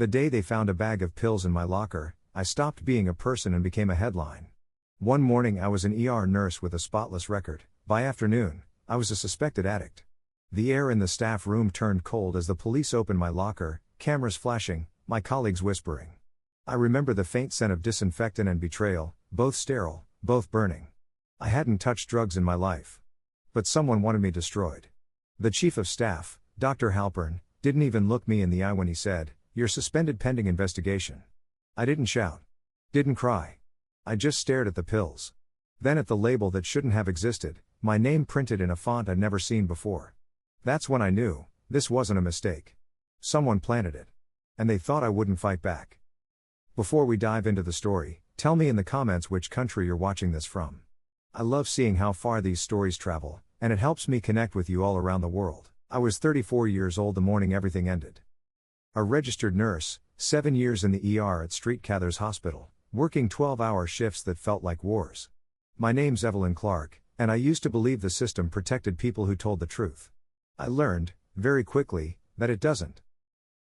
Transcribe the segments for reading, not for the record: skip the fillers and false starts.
The day they found a bag of pills in my locker, I stopped being a person and became a headline. One morning I was an ER nurse with a spotless record. By afternoon, I was a suspected addict. The air in the staff room turned cold as the police opened my locker, cameras flashing, my colleagues whispering. I remember the faint scent of disinfectant and betrayal, both sterile, both burning. I hadn't touched drugs in my life. But someone wanted me destroyed. The chief of staff, Dr. Halpern, didn't even look me in the eye when he said, "You're suspended pending investigation." I didn't shout. Didn't cry. I just stared at the pills. Then at the label that shouldn't have existed, my name printed in a font I'd never seen before. That's when I knew, this wasn't a mistake. Someone planted it. And they thought I wouldn't fight back. Before we dive into the story, tell me in the comments which country you're watching this from. I love seeing how far these stories travel, and it helps me connect with you all around the world. I was 34 years old the morning everything ended. A registered nurse, 7 years in the ER at Street Cathars Hospital, working 12-hour shifts that felt like wars. My name's Evelyn Clark, and I used to believe the system protected people who told the truth. I learned, very quickly, that it doesn't.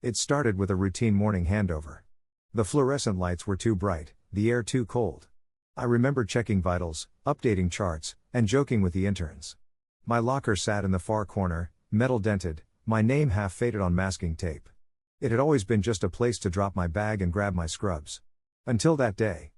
It started with a routine morning handover. The fluorescent lights were too bright, the air too cold. I remember checking vitals, updating charts, and joking with the interns. My locker sat in the far corner, metal dented, my name half faded on masking tape. It had always been just a place to drop my bag and grab my scrubs. Until that day.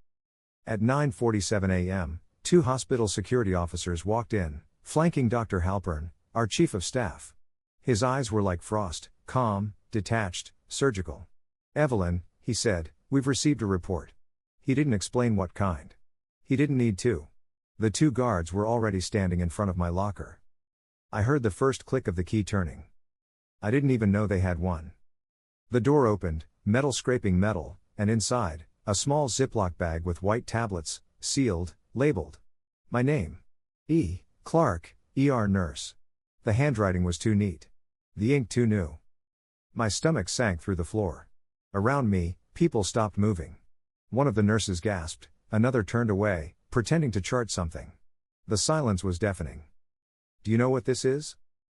At 9:47 a.m., 2 hospital security officers walked in, flanking Dr. Halpern, our chief of staff. His eyes were like frost, calm, detached, surgical. "Evelyn," he said, "we've received a report." He didn't explain what kind. He didn't need to. The 2 guards were already standing in front of my locker. I heard the first click of the key turning. I didn't even know they had one. The door opened, metal scraping metal, and inside, a small Ziploc bag with white tablets, sealed, labeled. My name. E. Clark, ER nurse. The handwriting was too neat. The ink too new. My stomach sank through the floor. Around me, people stopped moving. One of the nurses gasped, another turned away, pretending to chart something. The silence was deafening. "Do you know what this is?"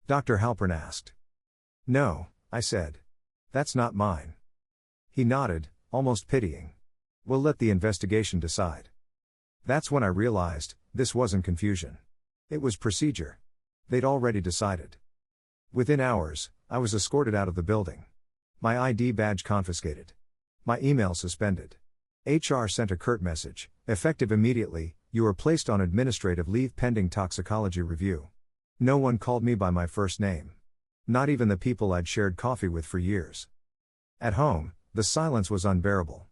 Dr. Halpern asked. "No," I said. "That's not mine." He nodded, almost pitying. "We'll let the investigation decide." That's when I realized, this wasn't confusion. It was procedure. They'd already decided. Within hours, I was escorted out of the building. My ID badge confiscated. My email suspended. HR sent a curt message, effective immediately, "You are placed on administrative leave pending toxicology review." No one called me by my first name. Not even the people I'd shared coffee with for years. At home, the silence was unbearable.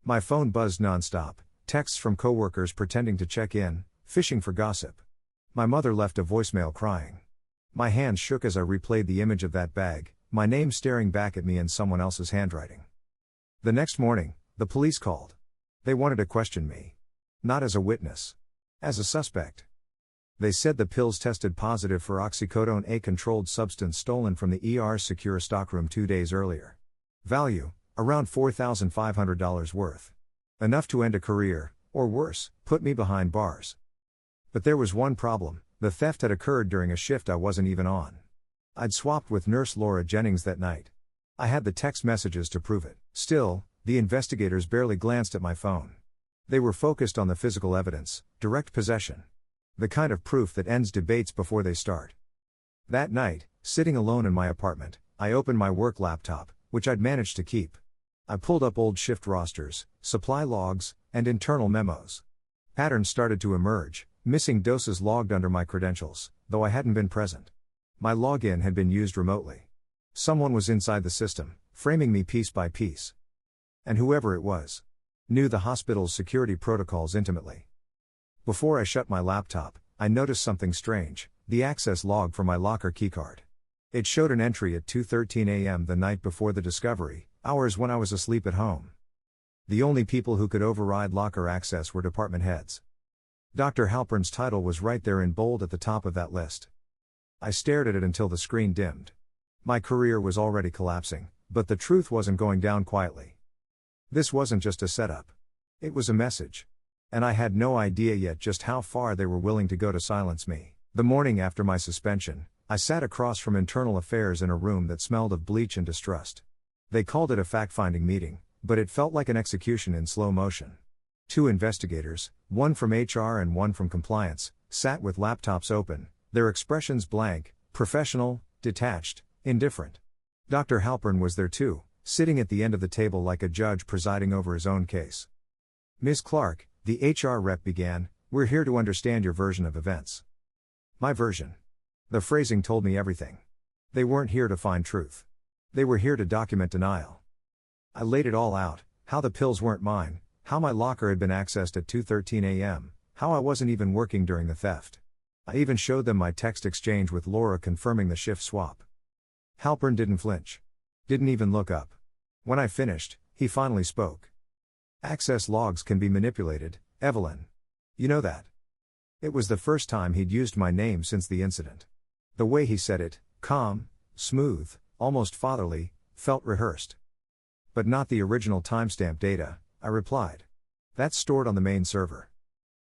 My phone buzzed nonstop, texts from coworkers pretending to check in, fishing for gossip. My mother left a voicemail crying. My hands shook as I replayed the image of that bag, my name staring back at me in someone else's handwriting. The next morning, the police called. They wanted to question me. Not as a witness. As a suspect. They said the pills tested positive for oxycodone, a controlled substance stolen from the ER's secure stockroom 2 days earlier. Value, around $4,500 worth. Enough to end a career, or worse, put me behind bars. But there was one problem, the theft had occurred during a shift I wasn't even on. I'd swapped with Nurse Laura Jennings that night. I had the text messages to prove it. Still, the investigators barely glanced at my phone. They were focused on the physical evidence, direct possession. The kind of proof that ends debates before they start. That night, sitting alone in my apartment, I opened my work laptop, which I'd managed to keep. I pulled up old shift rosters, supply logs, and internal memos. Patterns started to emerge, missing doses logged under my credentials, though I hadn't been present. My login had been used remotely. Someone was inside the system, framing me piece by piece. And whoever it was, knew the hospital's security protocols intimately. Before I shut my laptop, I noticed something strange, the access log for my locker keycard. It showed an entry at 2:13 a.m. the night before the discovery, hours when I was asleep at home. The only people who could override locker access were department heads. Dr. Halpern's title was right there in bold at the top of that list. I stared at it until the screen dimmed. My career was already collapsing, but the truth wasn't going down quietly. This wasn't just a setup. It was a message. And I had no idea yet just how far they were willing to go to silence me. The morning after my suspension, I sat across from internal affairs in a room that smelled of bleach and distrust. They called it a fact-finding meeting, but it felt like an execution in slow motion. Two investigators, one from HR and one from compliance, sat with laptops open, their expressions blank, professional, detached, indifferent. Dr. Halpern was there too, sitting at the end of the table like a judge presiding over his own case. "Ms. Clark," the HR rep began, "we're here to understand your version of events." My version. The phrasing told me everything. They weren't here to find truth. They were here to document denial. I laid it all out, how the pills weren't mine, how my locker had been accessed at 2:13 a.m., how I wasn't even working during the theft. I even showed them my text exchange with Laura confirming the shift swap. Halpern didn't flinch. Didn't even look up. When I finished, he finally spoke. "Access logs can be manipulated, Evelyn. You know that." It was the first time he'd used my name since the incident. The way he said it, calm, smooth, almost fatherly, felt rehearsed. "But not the original timestamp data," I replied. "That's stored on the main server."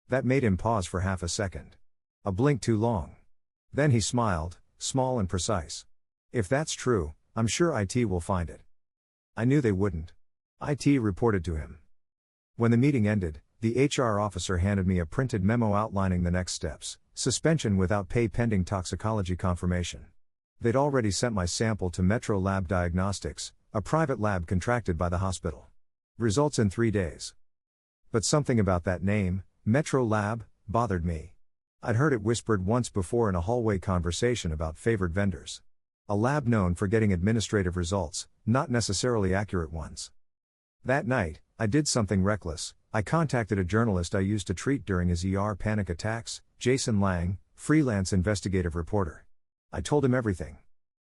That made him pause for half a second. A blink too long. Then he smiled, small and precise. "If that's true, I'm sure IT will find it." I knew they wouldn't. IT reported to him. When the meeting ended, the HR officer handed me a printed memo outlining the next steps: suspension without pay pending toxicology confirmation. They'd already sent my sample to Metro Lab Diagnostics, a private lab contracted by the hospital. Results in 3 days. But something about that name, Metro Lab, bothered me. I'd heard it whispered once before in a hallway conversation about favored vendors. A lab known for getting administrative results, not necessarily accurate ones. That night, I did something reckless. I contacted a journalist I used to treat during his ER panic attacks, Jason Lang, freelance investigative reporter. I told him everything.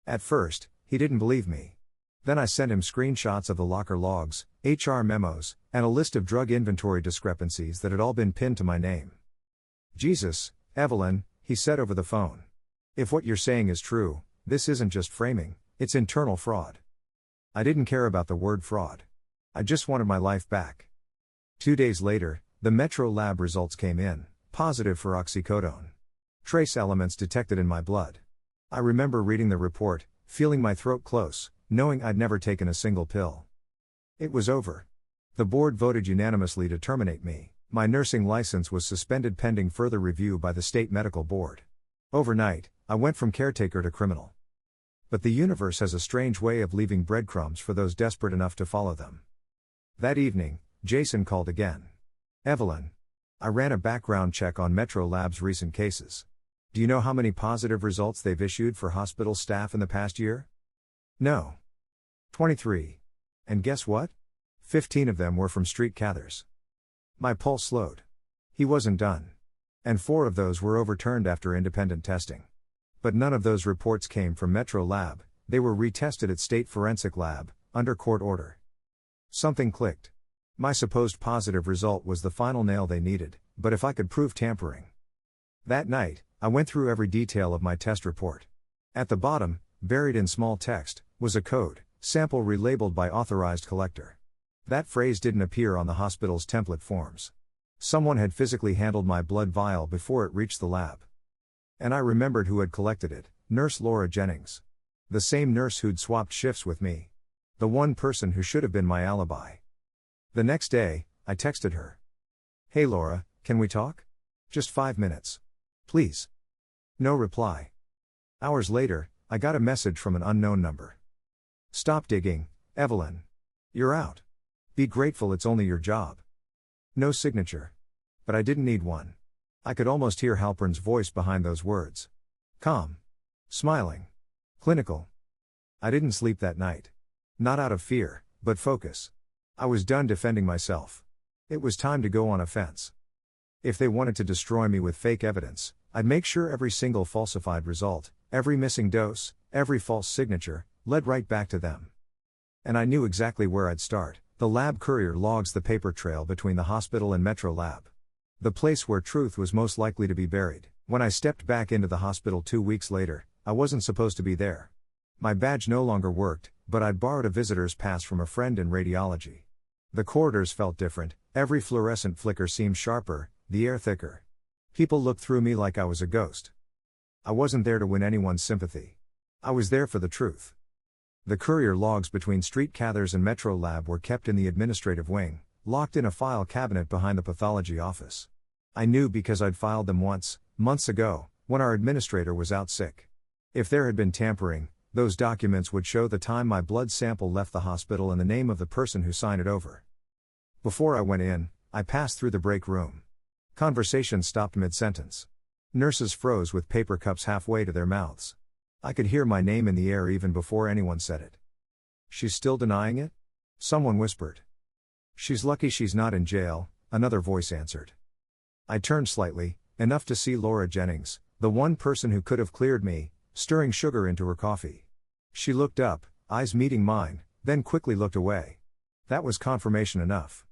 At first, he didn't believe me. Then I sent him screenshots of the locker logs, HR memos, and a list of drug inventory discrepancies that had all been pinned to my name. "Jesus, Evelyn," he said over the phone. "If what you're saying is true, this isn't just framing, it's internal fraud." I didn't care about the word fraud. I just wanted my life back. 2 days later, the Metro Lab results came in, positive for oxycodone. Trace elements detected in my blood. I remember reading the report, feeling my throat close, knowing I'd never taken a single pill. It was over. The board voted unanimously to terminate me. My nursing license was suspended pending further review by the state medical board. Overnight, I went from caretaker to criminal. But the universe has a strange way of leaving breadcrumbs for those desperate enough to follow them. That evening, Jason called again. "Evelyn, I ran a background check on Metro Lab's recent cases. Do you know how many positive results they've issued for hospital staff in the past year?" "No." 23. And guess what? 15 of them were from street cathers. My pulse slowed. He wasn't done. And 4 of those were overturned after independent testing. But none of those reports came from Metro Lab, they were retested at State Forensic Lab, under court order. Something clicked. My supposed positive result was the final nail they needed, but if I could prove tampering. That night, I went through every detail of my test report. At the bottom, buried in small text, was a code, sample relabeled by authorized collector. That phrase didn't appear on the hospital's template forms. Someone had physically handled my blood vial before it reached the lab. And I remembered who had collected it: Nurse Laura Jennings. The same nurse who'd swapped shifts with me. The one person who should have been my alibi. The next day, I texted her. "Hey Laura, can we talk? Just 5 minutes. Please." No reply. Hours later, I got a message from an unknown number. "Stop digging, Evelyn. You're out. Be grateful it's only your job." No signature. But I didn't need one. I could almost hear Halpern's voice behind those words. Calm. Smiling. Clinical. I didn't sleep that night. Not out of fear, but focus. I was done defending myself. It was time to go on offense. If they wanted to destroy me with fake evidence, I'd make sure every single falsified result, every missing dose, every false signature, led right back to them. And I knew exactly where I'd start. The lab courier logs the paper trail between the hospital and Metro Lab. The place where truth was most likely to be buried. When I stepped back into the hospital 2 weeks later, I wasn't supposed to be there. My badge no longer worked, but I'd borrowed a visitor's pass from a friend in radiology. The corridors felt different, every fluorescent flicker seemed sharper, the air thicker. People looked through me like I was a ghost. I wasn't there to win anyone's sympathy. I was there for the truth. The courier logs between Street Cathers and Metro Lab were kept in the administrative wing, locked in a file cabinet behind the pathology office. I knew because I'd filed them once, months ago, when our administrator was out sick. If there had been tampering, those documents would show the time my blood sample left the hospital and the name of the person who signed it over. Before I went in, I passed through the break room. Conversation stopped mid-sentence. Nurses froze with paper cups halfway to their mouths. I could hear my name in the air even before anyone said it. "She's still denying it?" Someone whispered. "She's lucky she's not in jail," another voice answered. I turned slightly, enough to see Laura Jennings, the one person who could have cleared me, stirring sugar into her coffee. She looked up, eyes meeting mine, then quickly looked away. That was confirmation enough.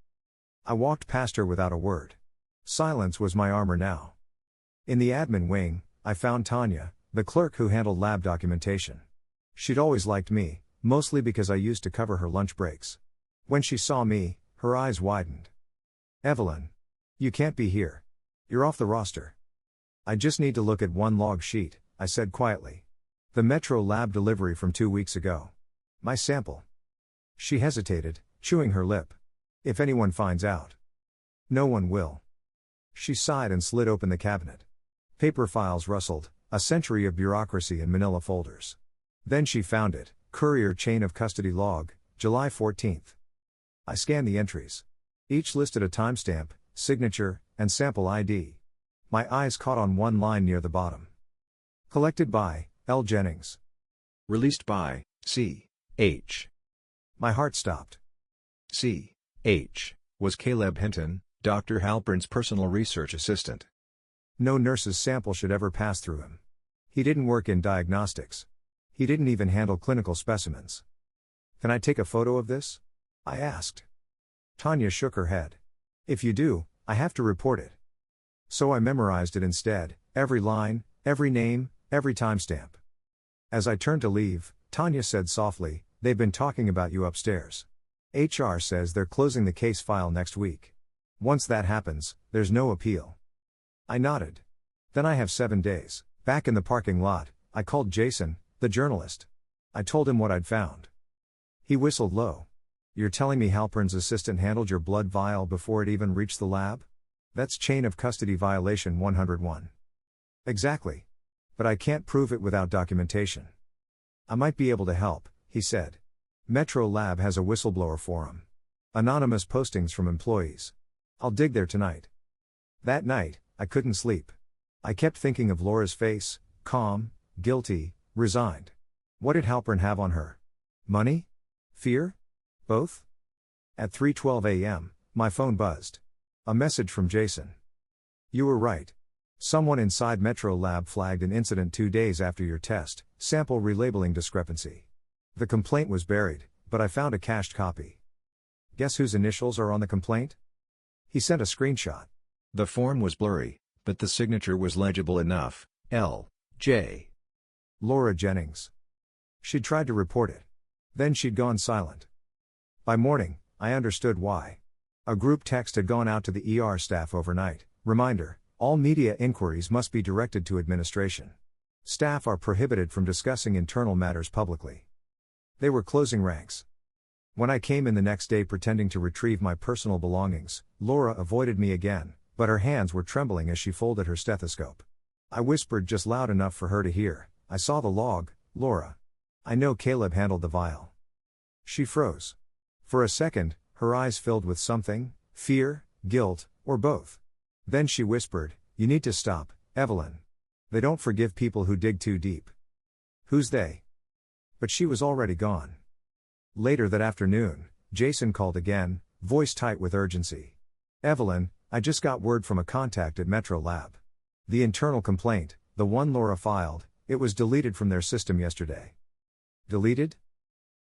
I walked past her without a word. Silence was my armor now. In the admin wing, I found Tanya, the clerk who handled lab documentation. She'd always liked me, mostly because I used to cover her lunch breaks. When she saw me, her eyes widened. "Evelyn. You can't be here. You're off the roster." "I just need to look at one log sheet," I said quietly. "The Metro Lab delivery from 2 weeks ago. My sample." She hesitated, chewing her lip. "If anyone finds out." "No one will." She sighed and slid open the cabinet. Paper files rustled, a century of bureaucracy in manila folders. Then she found it, Courier Chain of Custody Log, July 14th. I scanned the entries. Each listed a timestamp, signature, and sample ID. My eyes caught on one line near the bottom. Collected by L. Jennings. Released by C.H. My heart stopped. C.H. was Caleb Hinton, Dr. Halpern's personal research assistant. No nurse's sample should ever pass through him. He didn't work in diagnostics. He didn't even handle clinical specimens. "Can I take a photo of this?" I asked. Tanya shook her head. "If you do, I have to report it." So I memorized it instead, every line, every name, every timestamp. As I turned to leave, Tanya said softly, "They've been talking about you upstairs. HR says they're closing the case file next week. Once that happens, there's no appeal." I nodded. "Then I have 7 days." Back in the parking lot, I called Jason, the journalist. I told him what I'd found. He whistled low. "You're telling me Halpern's assistant handled your blood vial before it even reached the lab? That's chain of custody violation 101. "Exactly. But I can't prove it without documentation." "I might be able to help," he said. "Metro Lab has a whistleblower forum. Anonymous postings from employees. I'll dig there tonight." That night, I couldn't sleep. I kept thinking of Laura's face, calm, guilty, resigned. What did Halpern have on her? Money? Fear? Both? At 3:12 a.m., my phone buzzed. A message from Jason. "You were right. Someone inside Metro Lab flagged an incident 2 days after your test, sample relabeling discrepancy. The complaint was buried, but I found a cached copy. Guess whose initials are on the complaint?" He sent a screenshot. The form was blurry, but the signature was legible enough, L.J. Laura Jennings. She'd tried to report it. Then she'd gone silent. By morning, I understood why. A group text had gone out to the ER staff overnight. Reminder, all media inquiries must be directed to administration. Staff are prohibited from discussing internal matters publicly. They were closing ranks. When I came in the next day pretending to retrieve my personal belongings, Laura avoided me again, but her hands were trembling as she folded her stethoscope. I whispered just loud enough for her to hear, "I saw the log, Laura. I know Caleb handled the vial." She froze. For a second, her eyes filled with something, fear, guilt, or both. Then she whispered, "You need to stop, Evelyn. They don't forgive people who dig too deep." "Who's they?" But she was already gone. Later that afternoon, Jason called again, voice tight with urgency. "Evelyn, I just got word from a contact at Metro Lab. The internal complaint, the one Laura filed, it was deleted from their system yesterday." "Deleted?"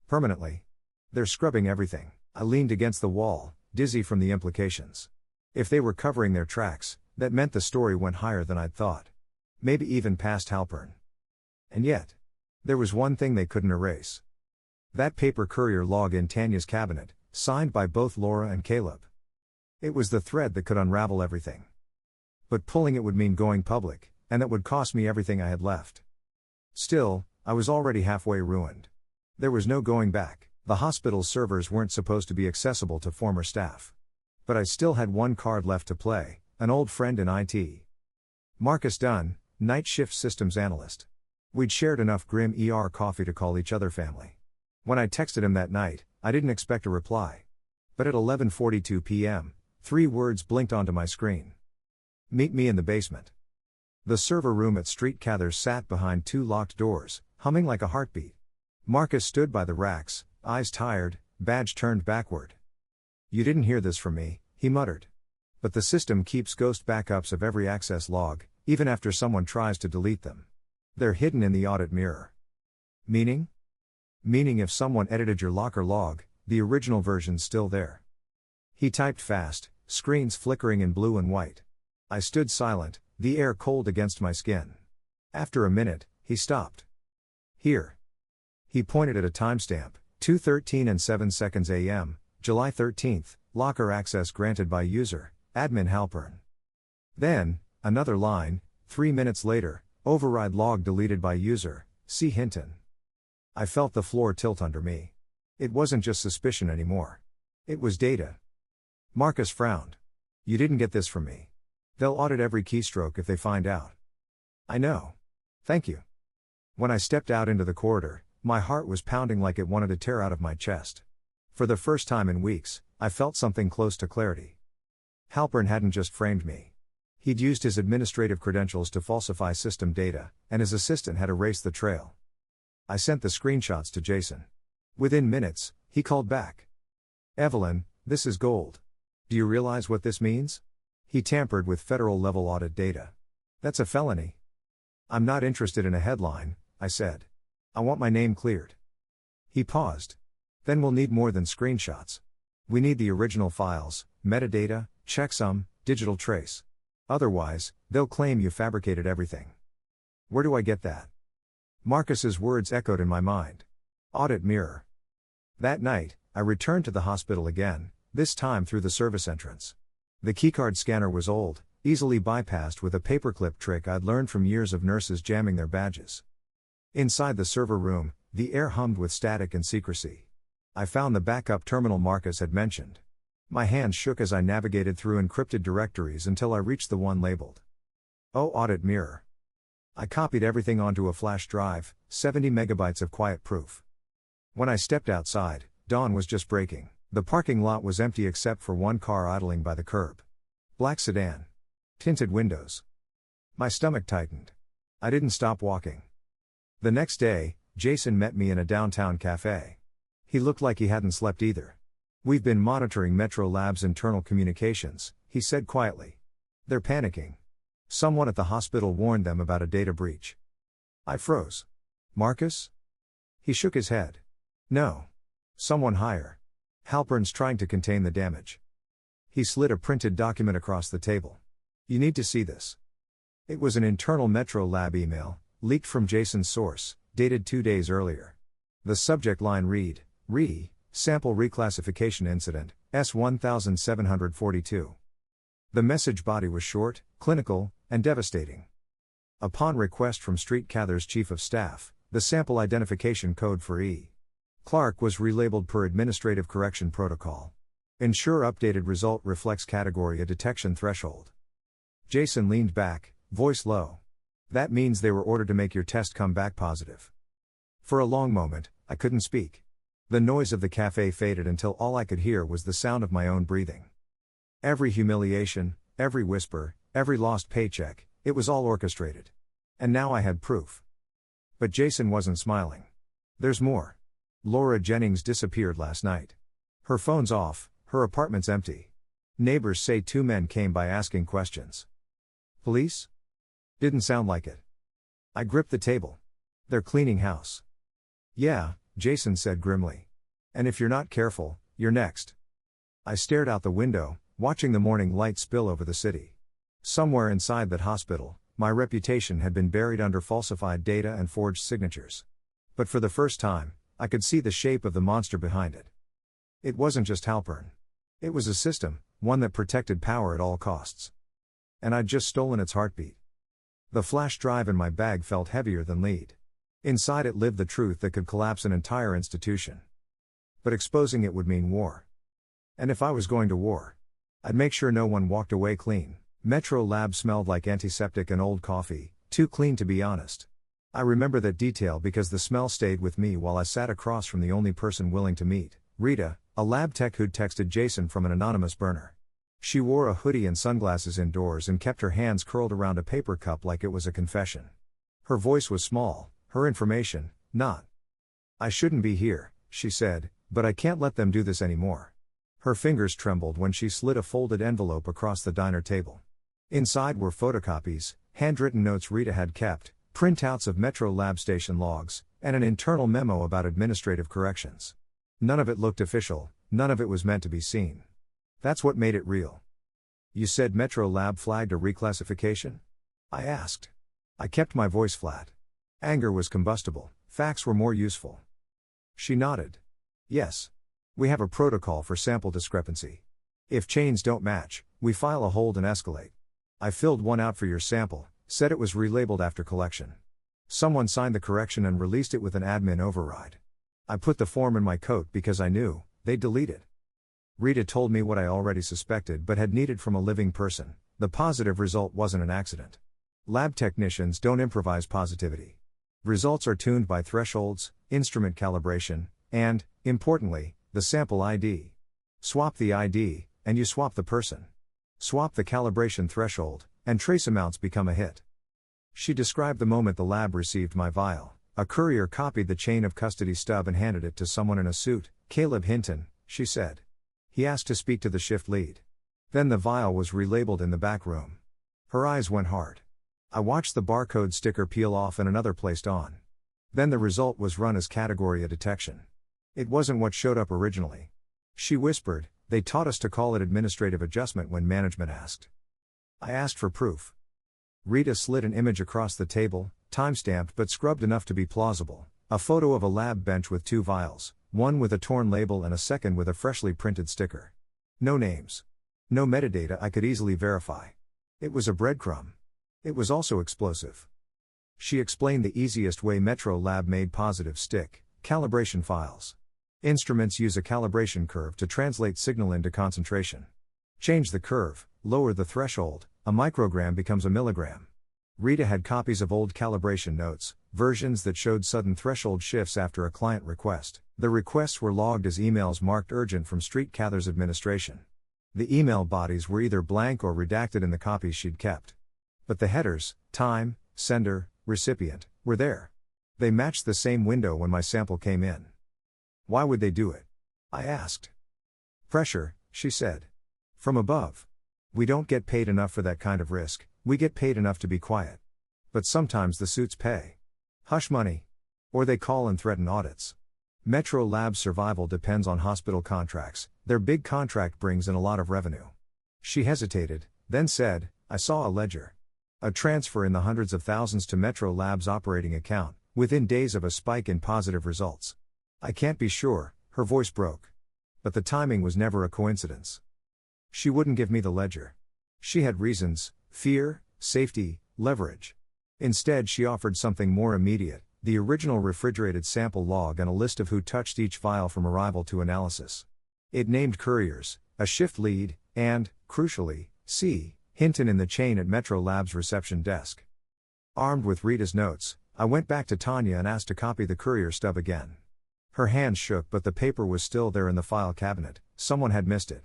"Permanently. They're scrubbing everything." I leaned against the wall, dizzy from the implications. If they were covering their tracks, that meant the story went higher than I'd thought. Maybe even past Halpern. And yet, there was one thing they couldn't erase. That paper courier log in Tanya's cabinet, signed by both Laura and Caleb. It was the thread that could unravel everything. But pulling it would mean going public, and that would cost me everything I had left. Still, I was already halfway ruined. There was no going back. The hospital's servers weren't supposed to be accessible to former staff. But I still had one card left to play, an old friend in IT. Marcus Dunn, night shift systems analyst. We'd shared enough grim ER coffee to call each other family. When I texted him that night, I didn't expect a reply. But at 11:42 p.m., 3 words blinked onto my screen. Meet me in the basement. The server room at Street Cathers sat behind 2 locked doors, humming like a heartbeat. Marcus stood by the racks, eyes tired, badge turned backward. You didn't hear this from me, he muttered. But the system keeps ghost backups of every access log, even after someone tries to delete them. They're hidden in the audit mirror. Meaning? Meaning if someone edited your locker log, the original version's still there. He typed fast, screens flickering in blue and white. I stood silent, the air cold against my skin. After a minute, he stopped. Here. He pointed at a timestamp, 2:13 and 7 seconds a.m., July 13th, locker access granted by user, admin Halpern. Then, another line, 3 minutes later, override log deleted by user, C. Hinton. I felt the floor tilt under me. It wasn't just suspicion anymore. It was data. Marcus frowned. You didn't get this from me. They'll audit every keystroke if they find out. I know. Thank you. When I stepped out into the corridor, my heart was pounding like it wanted to tear out of my chest. For the first time in weeks, I felt something close to clarity. Halpern hadn't just framed me. He'd used his administrative credentials to falsify system data, and his assistant had erased the trail. I sent the screenshots to Jason. Within minutes, he called back. Evelyn, this is gold. Do you realize what this means? He tampered with federal-level audit data. That's a felony. I'm not interested in a headline, I said. I want my name cleared. He paused. Then we'll need more than screenshots. We need the original files, metadata, checksum, digital trace. Otherwise, they'll claim you fabricated everything. Where do I get that? Marcus's words echoed in my mind. Audit mirror. That night, I returned to the hospital again, this time through the service entrance. The keycard scanner was old, easily bypassed with a paperclip trick I'd learned from years of nurses jamming their badges. Inside the server room, the air hummed with static and secrecy. I found the backup terminal Marcus had mentioned. My hands shook as I navigated through encrypted directories until I reached the one labeled Audit Mirror. I copied everything onto a flash drive, 70 megabytes of quiet proof. When I stepped outside, dawn was just breaking. The parking lot was empty except for one car idling by the curb. Black sedan. Tinted windows. My stomach tightened. I didn't stop walking. The next day, Jason met me in a downtown cafe. He looked like he hadn't slept either. We've been monitoring Metro Lab's internal communications, he said quietly. They're panicking. Someone at the hospital warned them about a data breach. I froze. Marcus? He shook his head. No. Someone higher. Halpern's trying to contain the damage. He slid a printed document across the table. You need to see this. It was an internal Metro Lab email, leaked from Jason's source, dated 2 days earlier. The subject line read, Sample Reclassification Incident, S1742. The message body was short, clinical, and devastating. Upon request from Street Cathers Chief of Staff, the sample identification code for E. Clark was relabeled per Administrative Correction Protocol. Ensure updated result reflects category A detection threshold. Jason leaned back, voice low. That means they were ordered to make your test come back positive. For a long moment, I couldn't speak. The noise of the cafe faded until all I could hear was the sound of my own breathing. Every humiliation, every whisper, every lost paycheck, it was all orchestrated. And now I had proof. But Jason wasn't smiling. There's more. Laura Jennings disappeared last night. Her phone's off, her apartment's empty. Neighbors say 2 men came by asking questions. Police? Didn't sound like it. I gripped the table. They're cleaning house. Yeah, Jason said grimly. And if you're not careful, you're next. I stared out the window, watching the morning light spill over the city. Somewhere inside that hospital, my reputation had been buried under falsified data and forged signatures. But for the first time, I could see the shape of the monster behind it. It wasn't just Halpern. It was a system, one that protected power at all costs. And I'd just stolen its heartbeat. The flash drive in my bag felt heavier than lead. Inside it lived the truth that could collapse an entire institution. But exposing it would mean war. And if I was going to war, I'd make sure no one walked away clean. Metro Lab smelled like antiseptic and old coffee, too clean to be honest. I remember that detail because the smell stayed with me while I sat across from the only person willing to meet, Rita, a lab tech who'd texted Jason from an anonymous burner. She wore a hoodie and sunglasses indoors and kept her hands curled around a paper cup like it was a confession. Her voice was small, her information, not. I shouldn't be here, she said, but I can't let them do this anymore. Her fingers trembled when she slid a folded envelope across the diner table. Inside were photocopies, handwritten notes Rita had kept, printouts of Metro Lab station logs, and an internal memo about administrative corrections. None of it looked official, none of it was meant to be seen. That's what made it real. You said Metro Lab flagged a reclassification? I asked. I kept my voice flat. Anger was combustible, facts were more useful. She nodded. Yes. We have a protocol for sample discrepancy. If chains don't match, we file a hold and escalate. I filled one out for your sample, said it was relabeled after collection. Someone signed the correction and released it with an admin override. I put the form in my coat because I knew they'd delete it. Rita told me what I already suspected but had needed from a living person. The positive result wasn't an accident. Lab technicians don't improvise positivity. Results are tuned by thresholds, instrument calibration, and, importantly, the sample ID. Swap the ID, and you swap the person. Swap the calibration threshold, and trace amounts become a hit. She described the moment the lab received my vial. A courier copied the chain of custody stub and handed it to someone in a suit. Caleb Hinton, she said. He asked to speak to the shift lead. Then the vial was relabeled in the back room. Her eyes went hard. I watched the barcode sticker peel off and another placed on. Then the result was run as category A detection. It wasn't what showed up originally. She whispered, they taught us to call it administrative adjustment when management asked. I asked for proof. Rita slid an image across the table, time-stamped but scrubbed enough to be plausible. A photo of a lab bench with two vials, one with a torn label and a second with a freshly printed sticker. No names. No metadata I could easily verify. It was a breadcrumb. It was also explosive. She explained the easiest way Metro Lab made positives stick: calibration files. Instruments use a calibration curve to translate signal into concentration. Change the curve, lower the threshold, a microgram becomes a milligram. Rita had copies of old calibration notes, versions that showed sudden threshold shifts after a client request. The requests were logged as emails marked urgent from Street Cathers administration. The email bodies were either blank or redacted in the copies she'd kept. But the headers, time, sender, recipient, were there. They matched the same window when my sample came in. Why would they do it? I asked. Pressure, she said. From above. We don't get paid enough for that kind of risk, we get paid enough to be quiet. But sometimes the suits pay. Hush money. Or they call and threaten audits. Metro Lab's survival depends on hospital contracts. Their big contract brings in a lot of revenue. She hesitated, then said, I saw a ledger. A transfer in the hundreds of thousands to Metro Lab's operating account, within days of a spike in positive results. I can't be sure, her voice broke. But the timing was never a coincidence. She wouldn't give me the ledger. She had reasons: fear, safety, leverage. Instead she offered something more immediate: the original refrigerated sample log and a list of who touched each vial from arrival to analysis. It named couriers, a shift lead, and, crucially, C. Hinton in the chain at Metro Lab's reception desk. Armed with Rita's notes, I went back to Tanya and asked to copy the courier stub again. Her hands shook but the paper was still there in the file cabinet. Someone had missed it.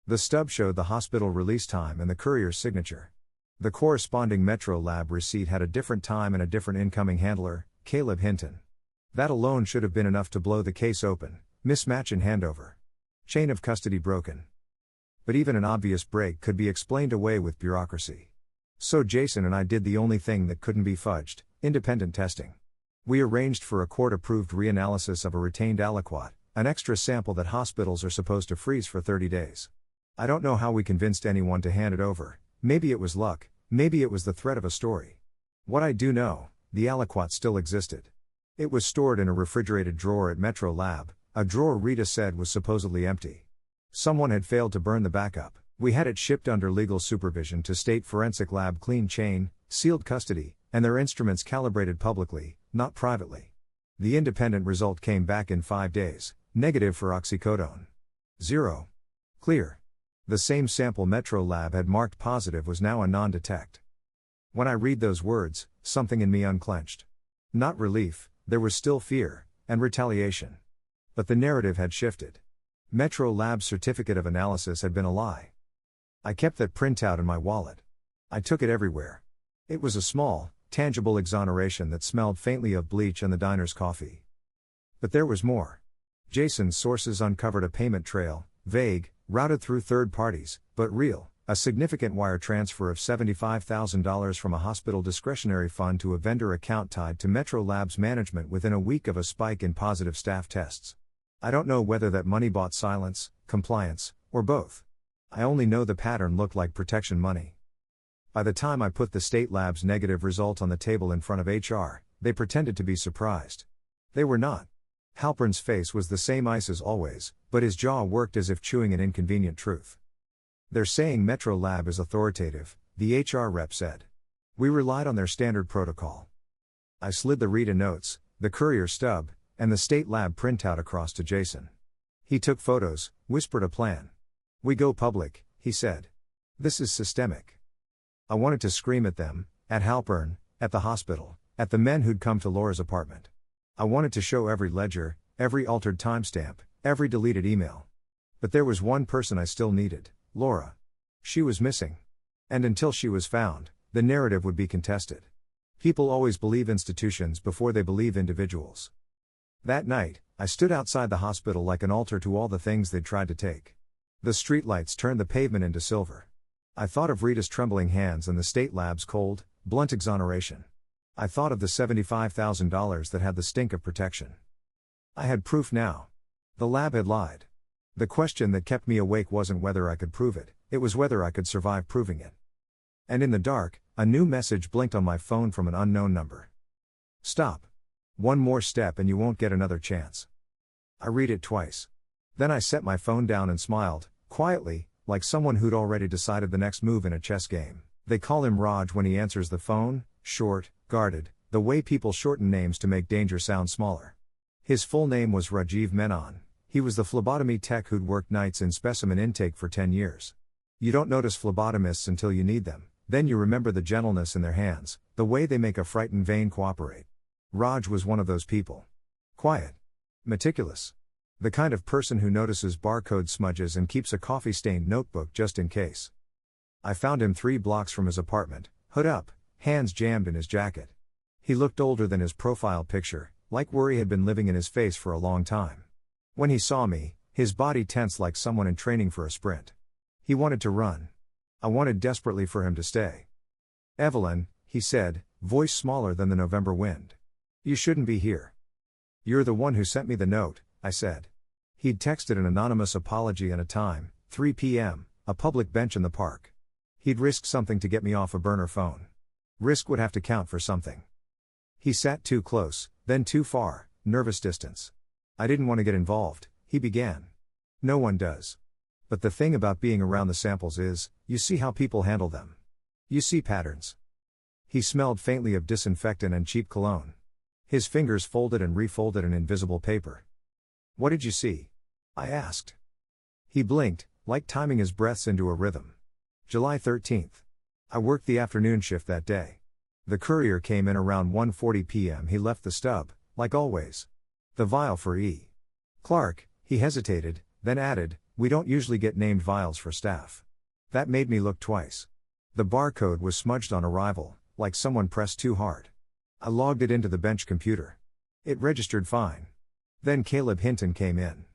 The stub showed the hospital release time and the courier's signature. The corresponding Metro Lab receipt had a different time and a different incoming handler, Caleb Hinton. That alone should have been enough to blow the case open. Mismatch in handover. Chain of custody broken. But even an obvious break could be explained away with bureaucracy. So Jason and I did the only thing that couldn't be fudged: independent testing. We arranged for a court-approved reanalysis of a retained aliquot, an extra sample that hospitals are supposed to freeze for 30 days. I don't know how we convinced anyone to hand it over. Maybe it was luck, maybe it was the threat of a story. What I do know, the aliquot still existed. It was stored in a refrigerated drawer at Metro Lab, a drawer Rita said was supposedly empty. Someone had failed to burn the backup. We had it shipped under legal supervision to State Forensic Lab clean chain, sealed custody, And their instruments calibrated publicly, not privately. The independent result came back in 5 days, negative for oxycodone. 0. Clear. The same sample Metro Lab had marked positive was now a non-detect. When I read those words, something in me unclenched. Not relief, there was still fear, and retaliation. But the narrative had shifted. Metro Lab's certificate of analysis had been a lie. I kept that printout in my wallet. I took it everywhere. It was a small, tangible exoneration that smelled faintly of bleach and the diner's coffee. But there was more. Jason's sources uncovered a payment trail, vague, routed through third parties, but real, a significant wire transfer of $75,000 from a hospital discretionary fund to a vendor account tied to Metro Labs management within a week of a spike in positive staff tests. I don't know whether that money bought silence, compliance, or both. I only know the pattern looked like protection money. By the time I put the state lab's negative result on the table in front of HR, they pretended to be surprised. They were not. Halpern's face was the same ice as always, but his jaw worked as if chewing an inconvenient truth. "They're saying Metro Lab is authoritative," the HR rep said. "We relied on their standard protocol." I slid the read-a notes, the courier stub, and the state lab printout across to Jason. He took photos, whispered a plan. "We go public," he said. "This is systemic." I wanted to scream at them, at Halpern, at the hospital, at the men who'd come to Laura's apartment. I wanted to show every ledger, every altered timestamp, every deleted email. But there was one person I still needed, Laura. She was missing. And until she was found, the narrative would be contested. People always believe institutions before they believe individuals. That night, I stood outside the hospital like an altar to all the things they'd tried to take. The streetlights turned the pavement into silver. I thought of Rita's trembling hands and the state lab's cold, blunt exoneration. I thought of the $75,000 that had the stink of protection. I had proof now. The lab had lied. The question that kept me awake wasn't whether I could prove it, it was whether I could survive proving it. And in the dark, a new message blinked on my phone from an unknown number. "Stop. One more step and you won't get another chance." I read it twice. Then I set my phone down and smiled, quietly, like someone who'd already decided the next move in a chess game. They call him Raj when he answers the phone, short, guarded, the way people shorten names to make danger sound smaller. His full name was Rajiv Menon. He was the phlebotomy tech who'd worked nights in specimen intake for 10 years. You don't notice phlebotomists until you need them, then you remember the gentleness in their hands, the way they make a frightened vein cooperate. Raj was one of those people. Quiet. Meticulous. The kind of person who notices barcode smudges and keeps a coffee-stained notebook just in case. I found him 3 blocks from his apartment, hood up, hands jammed in his jacket. He looked older than his profile picture, like worry had been living in his face for a long time. When he saw me, his body tensed like someone in training for a sprint. He wanted to run. I wanted desperately for him to stay. "Evelyn," he said, voice smaller than the November wind. "You shouldn't be here." "You're the one who sent me the note," I said. He'd texted an anonymous apology and a time, 3 p.m., a public bench in the park. He'd risked something to get me off a burner phone. Risk would have to count for something. He sat too close, then too far, nervous distance. "I didn't want to get involved," he began. "No one does. But the thing about being around the samples is, you see how people handle them. You see patterns." He smelled faintly of disinfectant and cheap cologne. His fingers folded and refolded an invisible paper. "What did you see?" I asked. He blinked, like timing his breaths into a rhythm. "July 13th. I worked the afternoon shift that day. The courier came in around 1:40 p.m. He left the stub, like always. The vial for E. Clark." He hesitated, then added, "We don't usually get named vials for staff." That made me look twice. The barcode was smudged on arrival, like someone pressed too hard. I logged it into the bench computer. It registered fine. Then Caleb Hinton came in.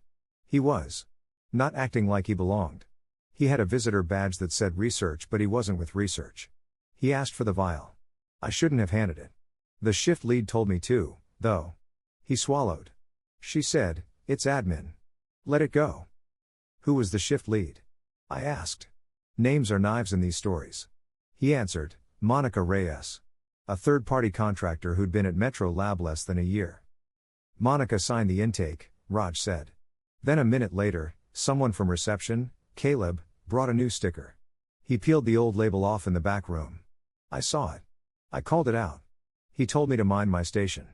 He was not acting like he belonged. He had a visitor badge that said research, but he wasn't with research. He asked for the vial. I shouldn't have handed it. The shift lead told me to, though. He swallowed. She said, "It's admin. Let it go." "Who was the shift lead?" I asked. Names are knives in these stories. He answered, "Monica Reyes. A third-party contractor who'd been at Metro Lab less than a year." "Monica signed the intake," Raj said. Then a minute later, someone from reception, Caleb, brought a new sticker. He peeled the old label off in the back room. I saw it. I called it out. He told me to mind my station.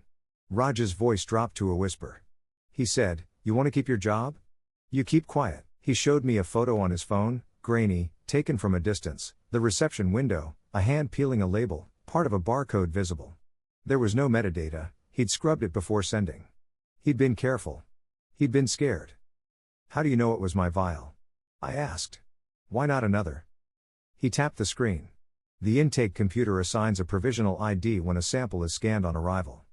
Raj's voice dropped to a whisper. He said, "You want to keep your job? You keep quiet." He showed me a photo on his phone, grainy, taken from a distance, the reception window, a hand peeling a label, part of a barcode visible. There was no metadata, he'd scrubbed it before sending. He'd been careful. He'd been scared. "How do you know it was my vial?" I asked. "Why not another?" He tapped the screen. The intake computer assigns a provisional ID when a sample is scanned on arrival.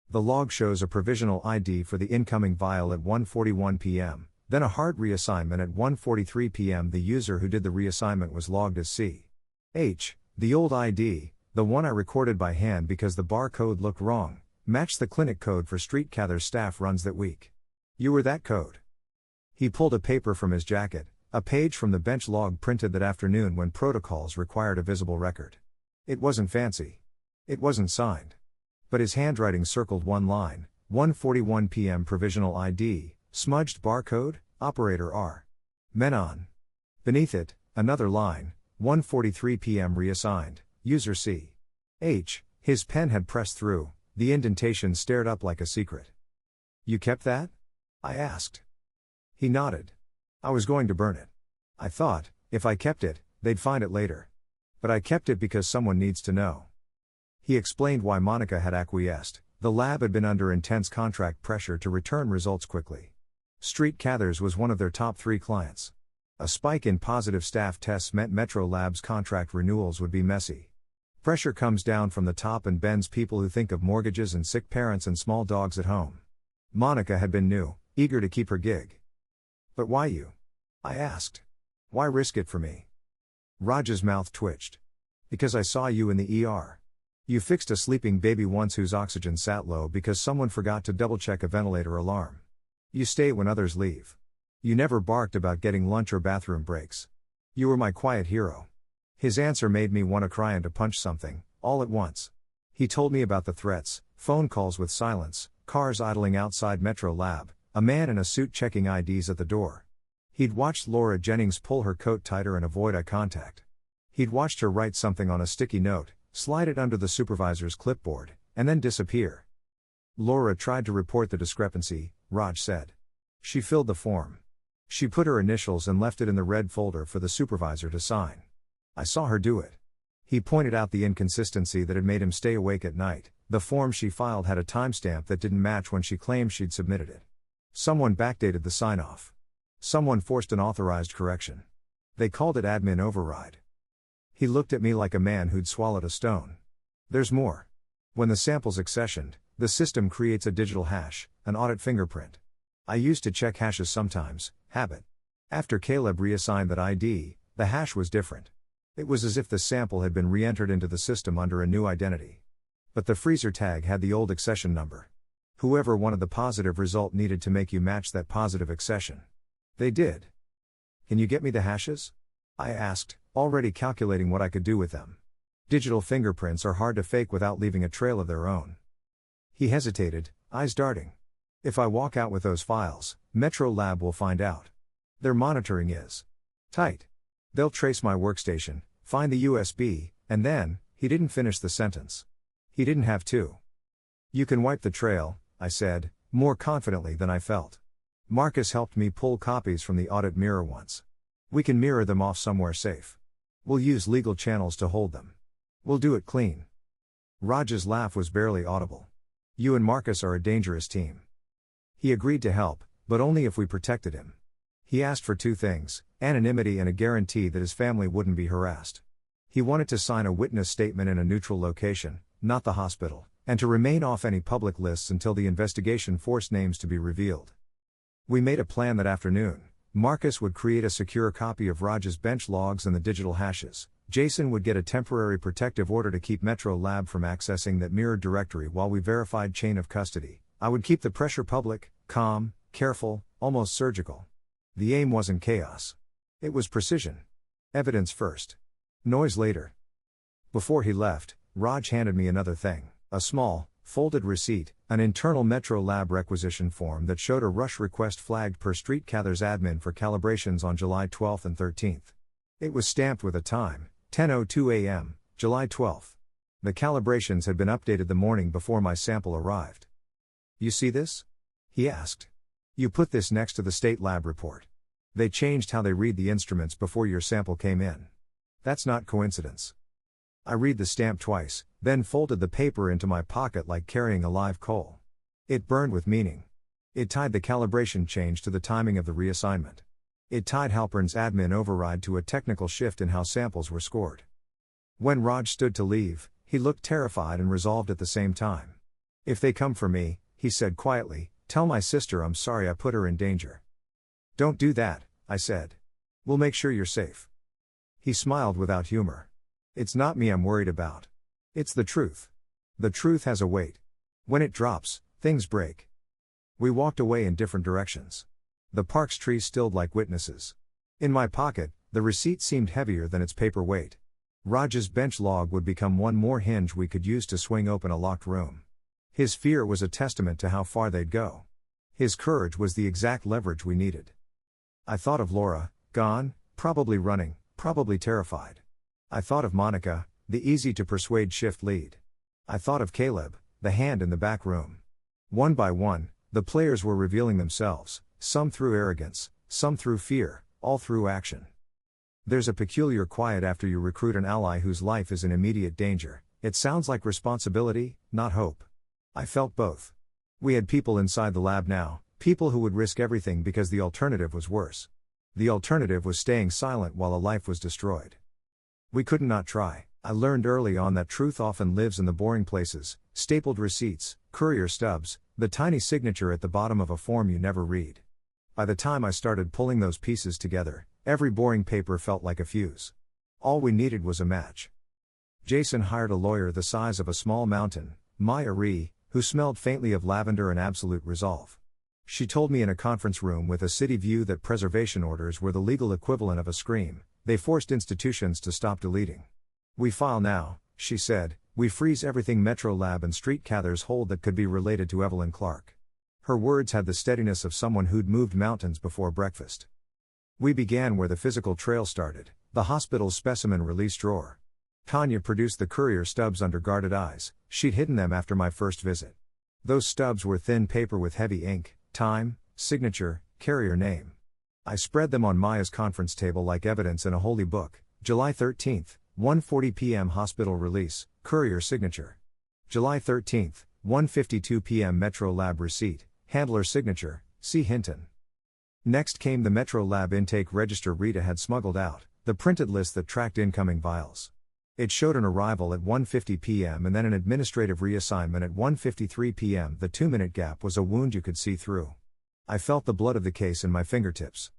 The log shows a provisional ID for the incoming vial at 1:41 p.m., then a hard reassignment at 1:43 p.m. The user who did the reassignment was logged as C.H. The old ID, the one I recorded by hand because the barcode looked wrong, matched the clinic code for Street Cather's staff runs that week. "You were that code." He pulled a paper from his jacket, a page from the bench log printed that afternoon when protocols required a visible record. It wasn't fancy. It wasn't signed. But his handwriting circled one line, 1:41 p.m. provisional ID, smudged barcode, operator R. Menon. Beneath it, another line, 1:43 p.m. reassigned, user C.H. His pen had pressed through, the indentation stared up like a secret. "You kept that?" I asked. He nodded. "I was going to burn it. I thought, if I kept it, they'd find it later. But I kept it because someone needs to know." He explained why Monica had acquiesced. The lab had been under intense contract pressure to return results quickly. Street Cather's was one of their top 3 clients. A spike in positive staff tests meant Metro Labs contract renewals would be messy. Pressure comes down from the top and bends people who think of mortgages and sick parents and small dogs at home. Monica had been new, eager to keep her gig. "But why you?" I asked. "Why risk it for me?" Raj's mouth twitched. "Because I saw you in the ER. You fixed a sleeping baby once whose oxygen sat low because someone forgot to double-check a ventilator alarm. You stay when others leave. You never barked about getting lunch or bathroom breaks. You were my quiet hero." His answer made me want to cry and to punch something, all at once. He told me about the threats, phone calls with silence, cars idling outside Metro Lab, a man in a suit checking IDs at the door. He'd watched Laura Jennings pull her coat tighter and avoid eye contact. He'd watched her write something on a sticky note, slide it under the supervisor's clipboard, and then disappear. "Laura tried to report the discrepancy," Raj said. "She filled the form. She put her initials and left it in the red folder for the supervisor to sign. I saw her do it." He pointed out the inconsistency that had made him stay awake at night. The form she filed had a timestamp that didn't match when she claimed she'd submitted it. Someone backdated the sign-off. Someone forced an authorized correction. They called it admin override. He looked at me like a man who'd swallowed a stone. "There's more. When the sample's accessioned, the system creates a digital hash, an audit fingerprint. I used to check hashes sometimes, habit. After Caleb reassigned that ID, the hash was different. It was as if the sample had been re-entered into the system under a new identity. But the freezer tag had the old accession number. Whoever wanted the positive result needed to make you match that positive accession. They did." "Can you get me the hashes?" I asked, already calculating what I could do with them. Digital fingerprints are hard to fake without leaving a trail of their own. He hesitated, eyes darting. "If I walk out with those files, Metro Lab will find out. Their monitoring is tight. They'll trace my workstation, find the USB, and then," he didn't finish the sentence. He didn't have to. "You can wipe the trail," I said, more confidently than I felt. "Marcus helped me pull copies from the audit mirror once. We can mirror them off somewhere safe. We'll use legal channels to hold them. We'll do it clean." Raj's laugh was barely audible. "You and Marcus are a dangerous team." He agreed to help, but only if we protected him. He asked for 2 things, anonymity and a guarantee that his family wouldn't be harassed. He wanted to sign a witness statement in a neutral location, not the hospital, and to remain off any public lists until the investigation forced names to be revealed. We made a plan that afternoon. Marcus would create a secure copy of Raj's bench logs and the digital hashes. Jason would get a temporary protective order to keep Metro Lab from accessing that mirrored directory while we verified chain of custody. I would keep the pressure public, calm, careful, almost surgical. The aim wasn't chaos. It was precision. Evidence first. Noise later. Before he left, Raj handed me another thing, a small, folded receipt, an internal Metro Lab requisition form that showed a rush request flagged per Street Cather's admin for calibrations on July 12 and 13. It was stamped with a time, 10:02 a.m., July 12. The calibrations had been updated the morning before my sample arrived. "You see this?" he asked. "You put this next to the state lab report. They changed how they read the instruments before your sample came in. That's not coincidence." I read the stamp twice, then folded the paper into my pocket like carrying a live coal. It burned with meaning. It tied the calibration change to the timing of the reassignment. It tied Halpern's admin override to a technical shift in how samples were scored. When Raj stood to leave, he looked terrified and resolved at the same time. "If they come for me," he said quietly, "tell my sister I'm sorry I put her in danger." "Don't do that," I said. "We'll make sure you're safe." He smiled without humor. "It's not me I'm worried about. It's the truth. The truth has a weight. When it drops, things break." We walked away in different directions. The park's trees stilled like witnesses. In my pocket, the receipt seemed heavier than its paper weight. Raj's bench log would become one more hinge we could use to swing open a locked room. His fear was a testament to how far they'd go. His courage was the exact leverage we needed. I thought of Laura, gone, probably running, probably terrified. I thought of Monica, the easy-to-persuade shift lead. I thought of Caleb, the hand in the back room. One by one, the players were revealing themselves, some through arrogance, some through fear, all through action. There's a peculiar quiet after you recruit an ally whose life is in immediate danger. It sounds like responsibility, not hope. I felt both. We had people inside the lab now, people who would risk everything because the alternative was worse. The alternative was staying silent while a life was destroyed. We couldn't not try. I learned early on that truth often lives in the boring places: stapled receipts, courier stubs, the tiny signature at the bottom of a form you never read. By the time I started pulling those pieces together, every boring paper felt like a fuse. All we needed was a match. Jason hired a lawyer the size of a small mountain, Maya Ree, who smelled faintly of lavender and absolute resolve. She told me in a conference room with a city view that preservation orders were the legal equivalent of a scream. They forced institutions to stop deleting. "We file now," she said. "We freeze everything Metro Lab and Street Cathers hold that could be related to Evelyn Clark." Her words had the steadiness of someone who'd moved mountains before breakfast. We began where the physical trail started, the hospital's specimen release drawer. Tanya produced the courier stubs under guarded eyes. She'd hidden them after my first visit. Those stubs were thin paper with heavy ink, time, signature, carrier name. I spread them on Maya's conference table like evidence in a holy book. July 13th, 1:40 p.m. hospital release, courier signature. July 13th, 1:52 p.m. Metro Lab receipt, handler signature, C. Hinton. Next came the Metro Lab intake register Rita had smuggled out, the printed list that tracked incoming vials. It showed an arrival at 1:50 p.m. and then an administrative reassignment at 1:53 p.m. The 2-minute gap was a wound you could see through. I felt the blood of the case in my fingertips.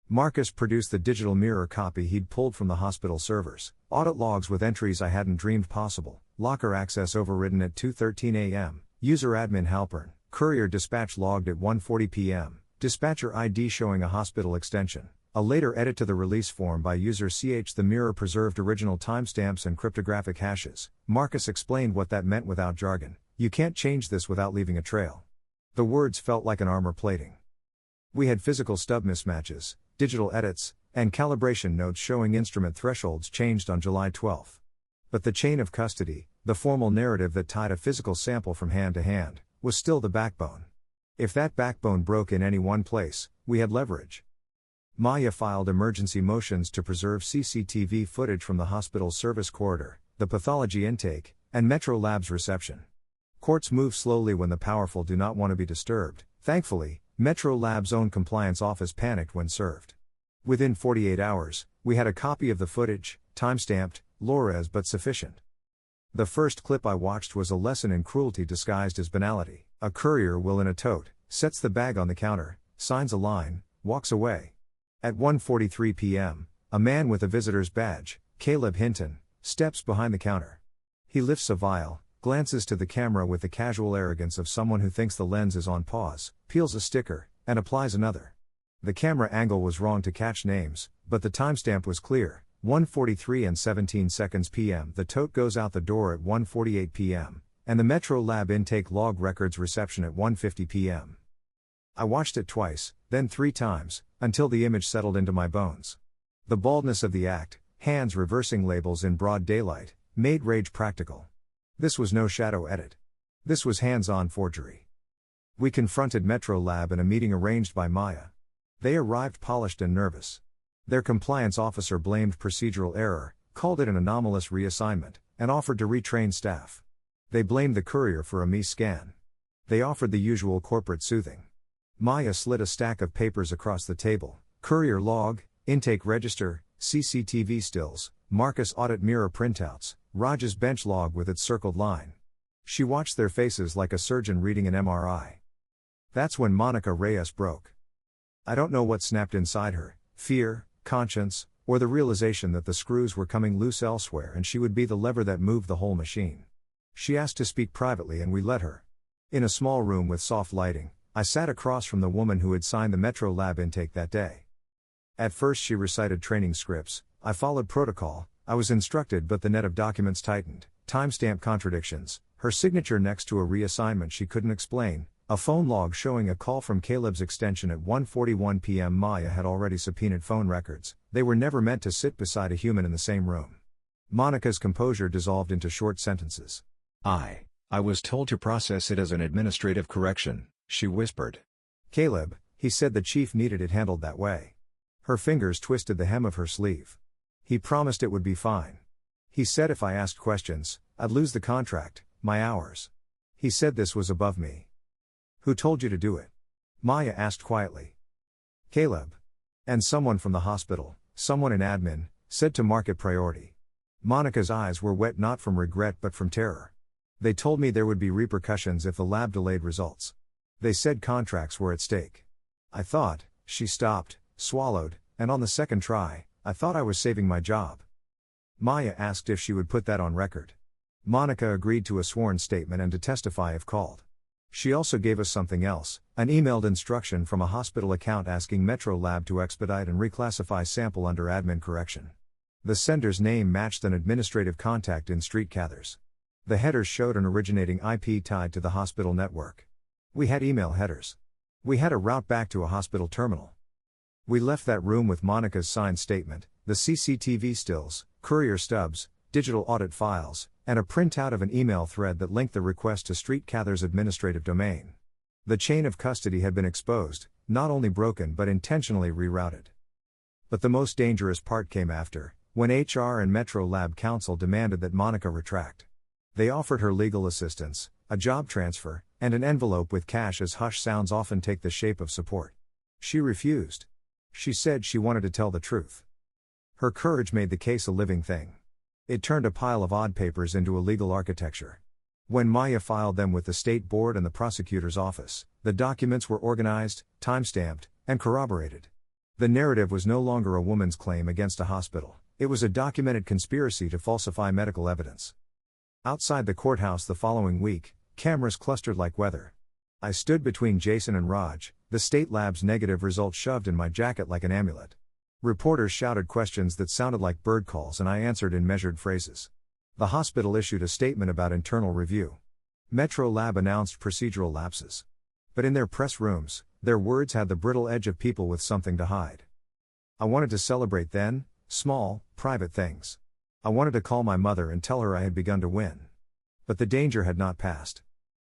Marcus produced the digital mirror copy he'd pulled from the hospital servers, audit logs with entries I hadn't dreamed possible, locker access overridden at 2:13 a.m., user admin Halpern, courier dispatch logged at 1:40 p.m., dispatcher ID showing a hospital extension, a later edit to the release form by user CH. The mirror preserved original timestamps and cryptographic hashes. Marcus explained what that meant without jargon. "You can't change this without leaving a trail." The words felt like an armor plating. We had physical stub mismatches, digital edits, and calibration notes showing instrument thresholds changed on July 12. But the chain of custody, the formal narrative that tied a physical sample from hand to hand, was still the backbone. If that backbone broke in any one place, we had leverage. Maya filed emergency motions to preserve CCTV footage from the hospital's service corridor, the pathology intake, and Metro Lab's reception. Courts move slowly when the powerful do not want to be disturbed. Thankfully, Metro Lab's own compliance office panicked when served. Within 48 hours, we had a copy of the footage, time-stamped, Laura's but sufficient. The first clip I watched was a lesson in cruelty disguised as banality. A courier will in a tote, sets the bag on the counter, signs a line, walks away. At 1:43 p.m., a man with a visitor's badge, Caleb Hinton, steps behind the counter. He lifts a vial, glances to the camera with the casual arrogance of someone who thinks the lens is on pause, peels a sticker, and applies another. The camera angle was wrong to catch names, but the timestamp was clear, 1:43 and 17 seconds p.m. The tote goes out the door at 1:48 p.m., and the Metro Lab intake log records reception at 1:50 p.m. I watched it twice, then 3 times, until the image settled into my bones. The baldness of the act, hands reversing labels in broad daylight, made rage practical. This was no shadow edit. This was hands-on forgery. We confronted Metro Lab in a meeting arranged by Maya. They arrived polished and nervous. Their compliance officer blamed procedural error, called it an anomalous reassignment, and offered to retrain staff. They blamed the courier for a mis-scan. They offered the usual corporate soothing. Maya slid a stack of papers across the table: courier log, intake register, CCTV stills, Marcus audit mirror printouts, Raj's bench log with its circled line. She watched their faces like a surgeon reading an MRI. That's when Monica Reyes broke. I don't know what snapped inside her: fear, conscience, or the realization that the screws were coming loose elsewhere and she would be the lever that moved the whole machine. She asked to speak privately and we let her. In a small room with soft lighting, I sat across from the woman who had signed the Metro Lab intake that day. At first she recited training scripts. I followed protocol. I was instructed, but the net of documents tightened, timestamp contradictions, her signature next to a reassignment she couldn't explain, a phone log showing a call from Caleb's extension at 1:41 p.m. Maya had already subpoenaed phone records. They were never meant to sit beside a human in the same room. Monica's composure dissolved into short sentences. I was told to process it as an administrative correction, she whispered. Caleb, he said the chief needed it handled that way. Her fingers twisted the hem of her sleeve. He promised it would be fine. He said if I asked questions, I'd lose the contract, my hours. He said this was above me. Who told you to do it? Maya asked quietly. Caleb. And someone from the hospital, someone in admin, said to mark it priority. Monica's eyes were wet not from regret but from terror. They told me there would be repercussions if the lab delayed results. They said contracts were at stake. I thought, she stopped, swallowed, and on the second try, I thought I was saving my job. Maya asked if she would put that on record. Monica agreed to a sworn statement and to testify if called. She also gave us something else, an emailed instruction from a hospital account asking Metro Lab to expedite and reclassify sample under admin correction. The sender's name matched an administrative contact in Street Cathers. The headers showed an originating IP tied to the hospital network. We had email headers. We had a route back to a hospital terminal. We left that room with Monica's signed statement, the CCTV stills, courier stubs, digital audit files, and a printout of an email thread that linked the request to Street Cathers' administrative domain. The chain of custody had been exposed, not only broken but intentionally rerouted. But the most dangerous part came after, when HR and Metro Lab Counsel demanded that Monica retract. They offered her legal assistance, a job transfer, and an envelope with cash, as hush sounds often take the shape of support. She refused. She said she wanted to tell the truth. Her courage made the case a living thing. It turned a pile of odd papers into a legal architecture. When Maya filed them with the state board and the prosecutor's office, the documents were organized, time-stamped, and corroborated. The narrative was no longer a woman's claim against a hospital. It was a documented conspiracy to falsify medical evidence. Outside the courthouse the following week, cameras clustered like weather. I stood between Jason and Raj, the state lab's negative results shoved in my jacket like an amulet. Reporters shouted questions that sounded like bird calls and I answered in measured phrases. The hospital issued a statement about internal review. Metro Lab announced procedural lapses. But in their press rooms, their words had the brittle edge of people with something to hide. I wanted to celebrate then, small, private things. I wanted to call my mother and tell her I had begun to win. But the danger had not passed.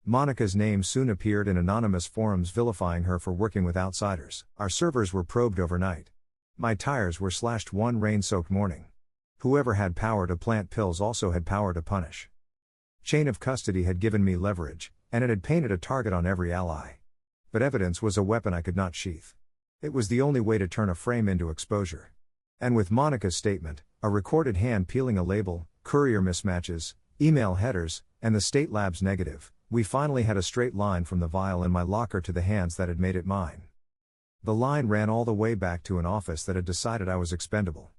Monica's name soon appeared in anonymous forums vilifying her for working with outsiders. Our servers were probed overnight. My tires were slashed one rain-soaked morning. Whoever had power to plant pills also had power to punish. Chain of custody had given me leverage, and it had painted a target on every ally. But evidence was a weapon I could not sheath. It was the only way to turn a frame into exposure. And with Monica's statement, a recorded hand peeling a label, courier mismatches, email headers, and the state lab's negative, we finally had a straight line from the vial in my locker to the hands that had made it mine. The line ran all the way back to an office that had decided I was expendable.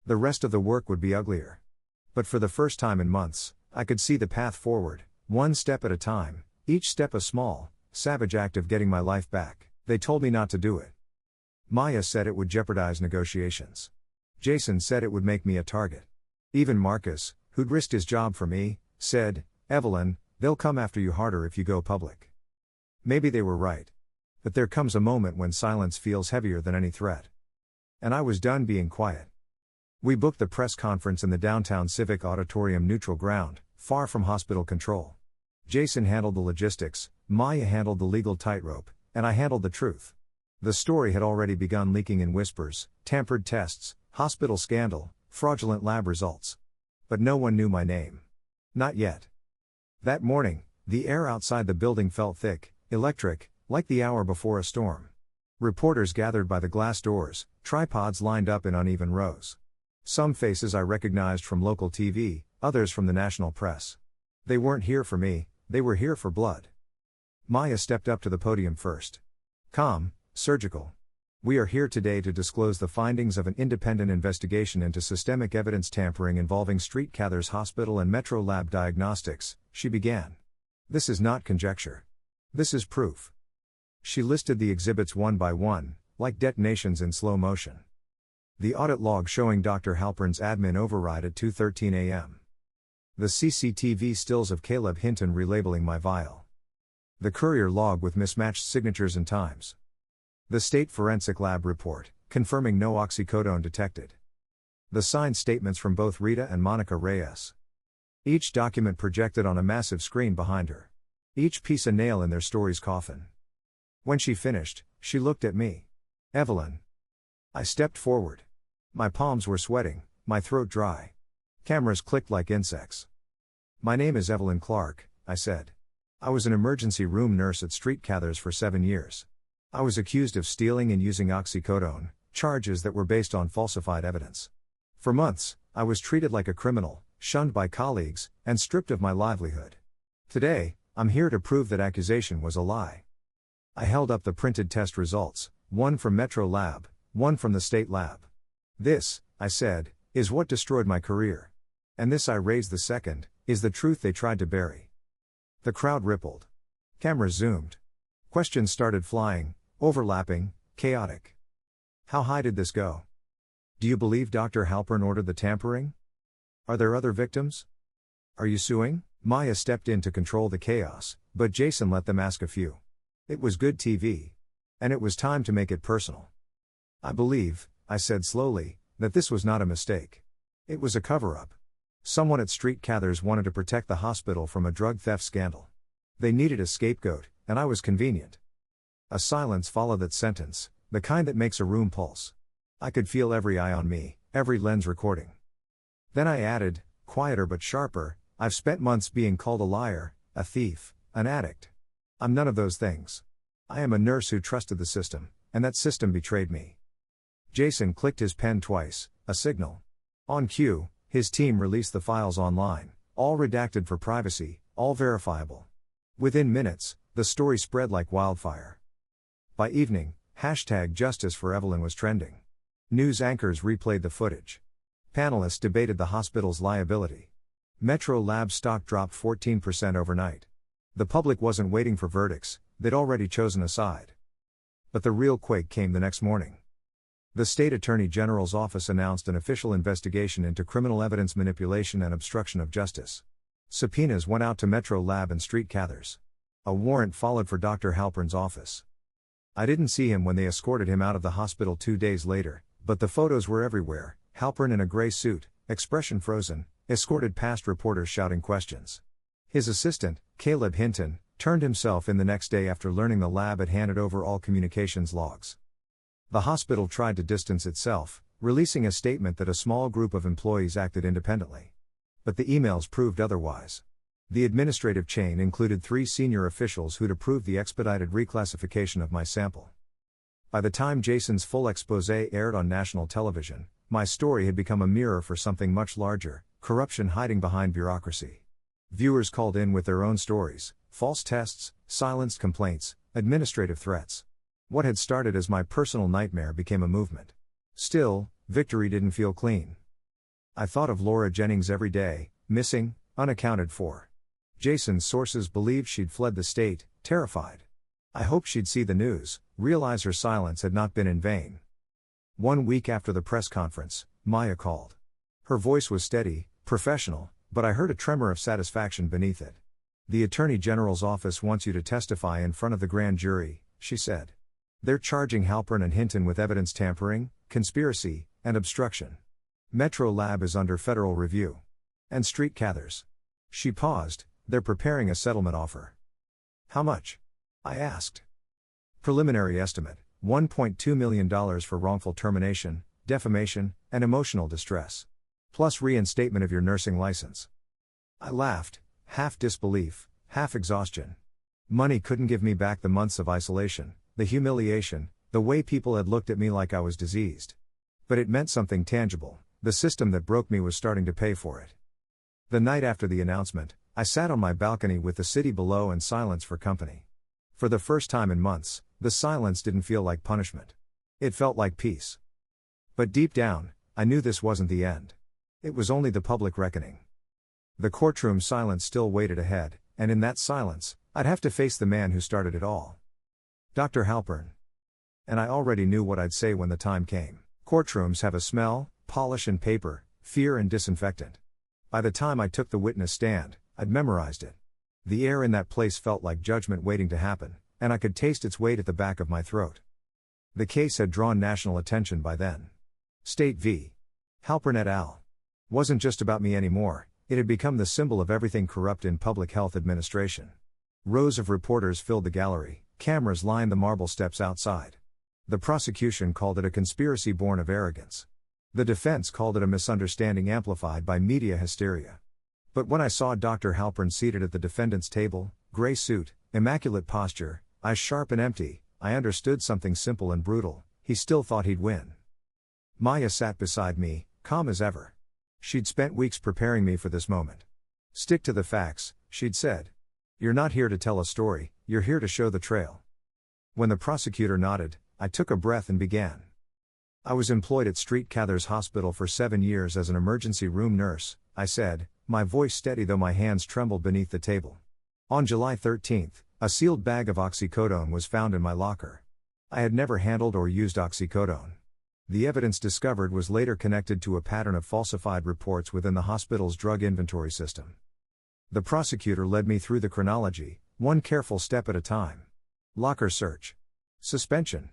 The rest of the work would be uglier. But for the first time in months, I could see the path forward, one step at a time, each step a small, savage act of getting my life back. They told me not to do it. Maya said it would jeopardize negotiations. Jason said it would make me a target. Even Marcus, who'd risked his job for me, said, "Evelyn, they'll come after you harder if you go public." Maybe they were right. But there comes a moment when silence feels heavier than any threat. And I was done being quiet. We booked the press conference in the downtown Civic Auditorium Neutral Ground, far from hospital control. Jason handled the logistics, Maya handled the legal tightrope, and I handled the truth. The story had already begun leaking in whispers: tampered tests, hospital scandal, fraudulent lab results. But no one knew my name. Not yet. That morning, the air outside the building felt thick, electric, like the hour before a storm. Reporters gathered by the glass doors, tripods lined up in uneven rows. Some faces I recognized from local TV, others from the national press. They weren't here for me, they were here for blood. Maya stepped up to the podium first. Calm, surgical. We are here today to disclose the findings of an independent investigation into systemic evidence tampering involving Street Cathars Hospital and Metro Lab Diagnostics, she began. This is not conjecture. This is proof. She listed the exhibits one by one, like detonations in slow motion. The audit log showing Dr. Halpern's admin override at 2:13 a.m. The CCTV stills of Caleb Hinton relabeling my vial. The courier log with mismatched signatures and times. The state forensic lab report, confirming no oxycodone detected. The signed statements from both Rita and Monica Reyes. Each document projected on a massive screen behind her. Each piece a nail in their story's coffin. When she finished, she looked at me. Evelyn. I stepped forward. My palms were sweating, my throat dry. Cameras clicked like insects. My name is Evelyn Clark, I said. I was an emergency room nurse at Street Cathars for 7 years. I was accused of stealing and using oxycodone, charges that were based on falsified evidence. For months, I was treated like a criminal, shunned by colleagues, and stripped of my livelihood. Today, I'm here to prove that accusation was a lie. I held up the printed test results, one from Metro Lab, one from the state lab. This, I said, is what destroyed my career. And this, I raised the second, is the truth they tried to bury. The crowd rippled. Cameras zoomed. Questions started flying, overlapping, chaotic. How high did this go? Do you believe Dr. Halpern ordered the tampering? Are there other victims? Are you suing? Maya stepped in to control the chaos, but Jason let them ask a few. It was good TV. And it was time to make it personal. I believe, I said slowly, that this was not a mistake. It was a cover-up. Someone at Street Cathars wanted to protect the hospital from a drug theft scandal. They needed a scapegoat, and I was convenient. A silence followed that sentence, the kind that makes a room pulse. I could feel every eye on me, every lens recording. Then I added, quieter but sharper, I've spent months being called a liar, a thief, an addict. I'm none of those things. I am a nurse who trusted the system, and that system betrayed me. Jason clicked his pen twice, a signal. On cue, his team released the files online, all redacted for privacy, all verifiable. Within minutes, the story spread like wildfire. By evening, #JusticeForEvelyn was trending. News anchors replayed the footage. Panelists debated the hospital's liability. Metro Lab stock dropped 14% overnight. The public wasn't waiting for verdicts, they'd already chosen a side. But the real quake came the next morning. The State Attorney General's office announced an official investigation into criminal evidence manipulation and obstruction of justice. Subpoenas went out to Metro Lab and Street Cathars. A warrant followed for Dr. Halpern's office. I didn't see him when they escorted him out of the hospital 2 days later, but the photos were everywhere. Halpern in a gray suit, expression frozen, escorted past reporters shouting questions. His assistant, Caleb Hinton, turned himself in the next day after learning the lab had handed over all communications logs. The hospital tried to distance itself, releasing a statement that a small group of employees acted independently. But the emails proved otherwise. The administrative chain included 3 senior officials who'd approved the expedited reclassification of my sample. By the time Jason's full exposé aired on national television, my story had become a mirror for something much larger: corruption hiding behind bureaucracy. Viewers called in with their own stories: false tests, silenced complaints, administrative threats. What had started as my personal nightmare became a movement. Still, victory didn't feel clean. I thought of Laura Jennings every day, missing, unaccounted for. Jason's sources believed she'd fled the state, terrified. I hoped she'd see the news, realize her silence had not been in vain. 1 week after the press conference, Maya called. Her voice was steady, professional, but I heard a tremor of satisfaction beneath it. The Attorney General's office wants you to testify in front of the grand jury, she said. They're charging Halpern and Hinton with evidence tampering, conspiracy, and obstruction. Metro Lab is under federal review. And Street Cathars. She paused. They're preparing a settlement offer. How much? I asked. Preliminary estimate, $1.2 million for wrongful termination, defamation, and emotional distress. Plus reinstatement of your nursing license. I laughed, half disbelief, half exhaustion. Money couldn't give me back the months of isolation, the humiliation, the way people had looked at me like I was diseased. But it meant something tangible. The system that broke me was starting to pay for it. The night after the announcement, I sat on my balcony with the city below and silence for company. For the first time in months, the silence didn't feel like punishment. It felt like peace. But deep down, I knew this wasn't the end. It was only the public reckoning. The courtroom silence still waited ahead, and in that silence, I'd have to face the man who started it all. Dr. Halpern. And I already knew what I'd say when the time came. Courtrooms have a smell, polish and paper, fear and disinfectant. By the time I took the witness stand, I'd memorized it. The air in that place felt like judgment waiting to happen, and I could taste its weight at the back of my throat. The case had drawn national attention by then. State v. Halpern et al. Wasn't just about me anymore, it had become the symbol of everything corrupt in public health administration. Rows of reporters filled the gallery, cameras lined the marble steps outside. The prosecution called it a conspiracy born of arrogance. The defense called it a misunderstanding amplified by media hysteria. But when I saw Dr. Halpern seated at the defendant's table, gray suit, immaculate posture, eyes sharp and empty, I understood something simple and brutal: he still thought he'd win. Maya sat beside me, calm as ever. She'd spent weeks preparing me for this moment. Stick to the facts, she'd said. You're not here to tell a story, you're here to show the trail. When the prosecutor nodded, I took a breath and began. I was employed at Street Cathars Hospital for 7 years as an emergency room nurse, I said, my voice steady though my hands trembled beneath the table. On July 13, a sealed bag of oxycodone was found in my locker. I had never handled or used oxycodone. The evidence discovered was later connected to a pattern of falsified reports within the hospital's drug inventory system. The prosecutor led me through the chronology, one careful step at a time. Locker search. Suspension.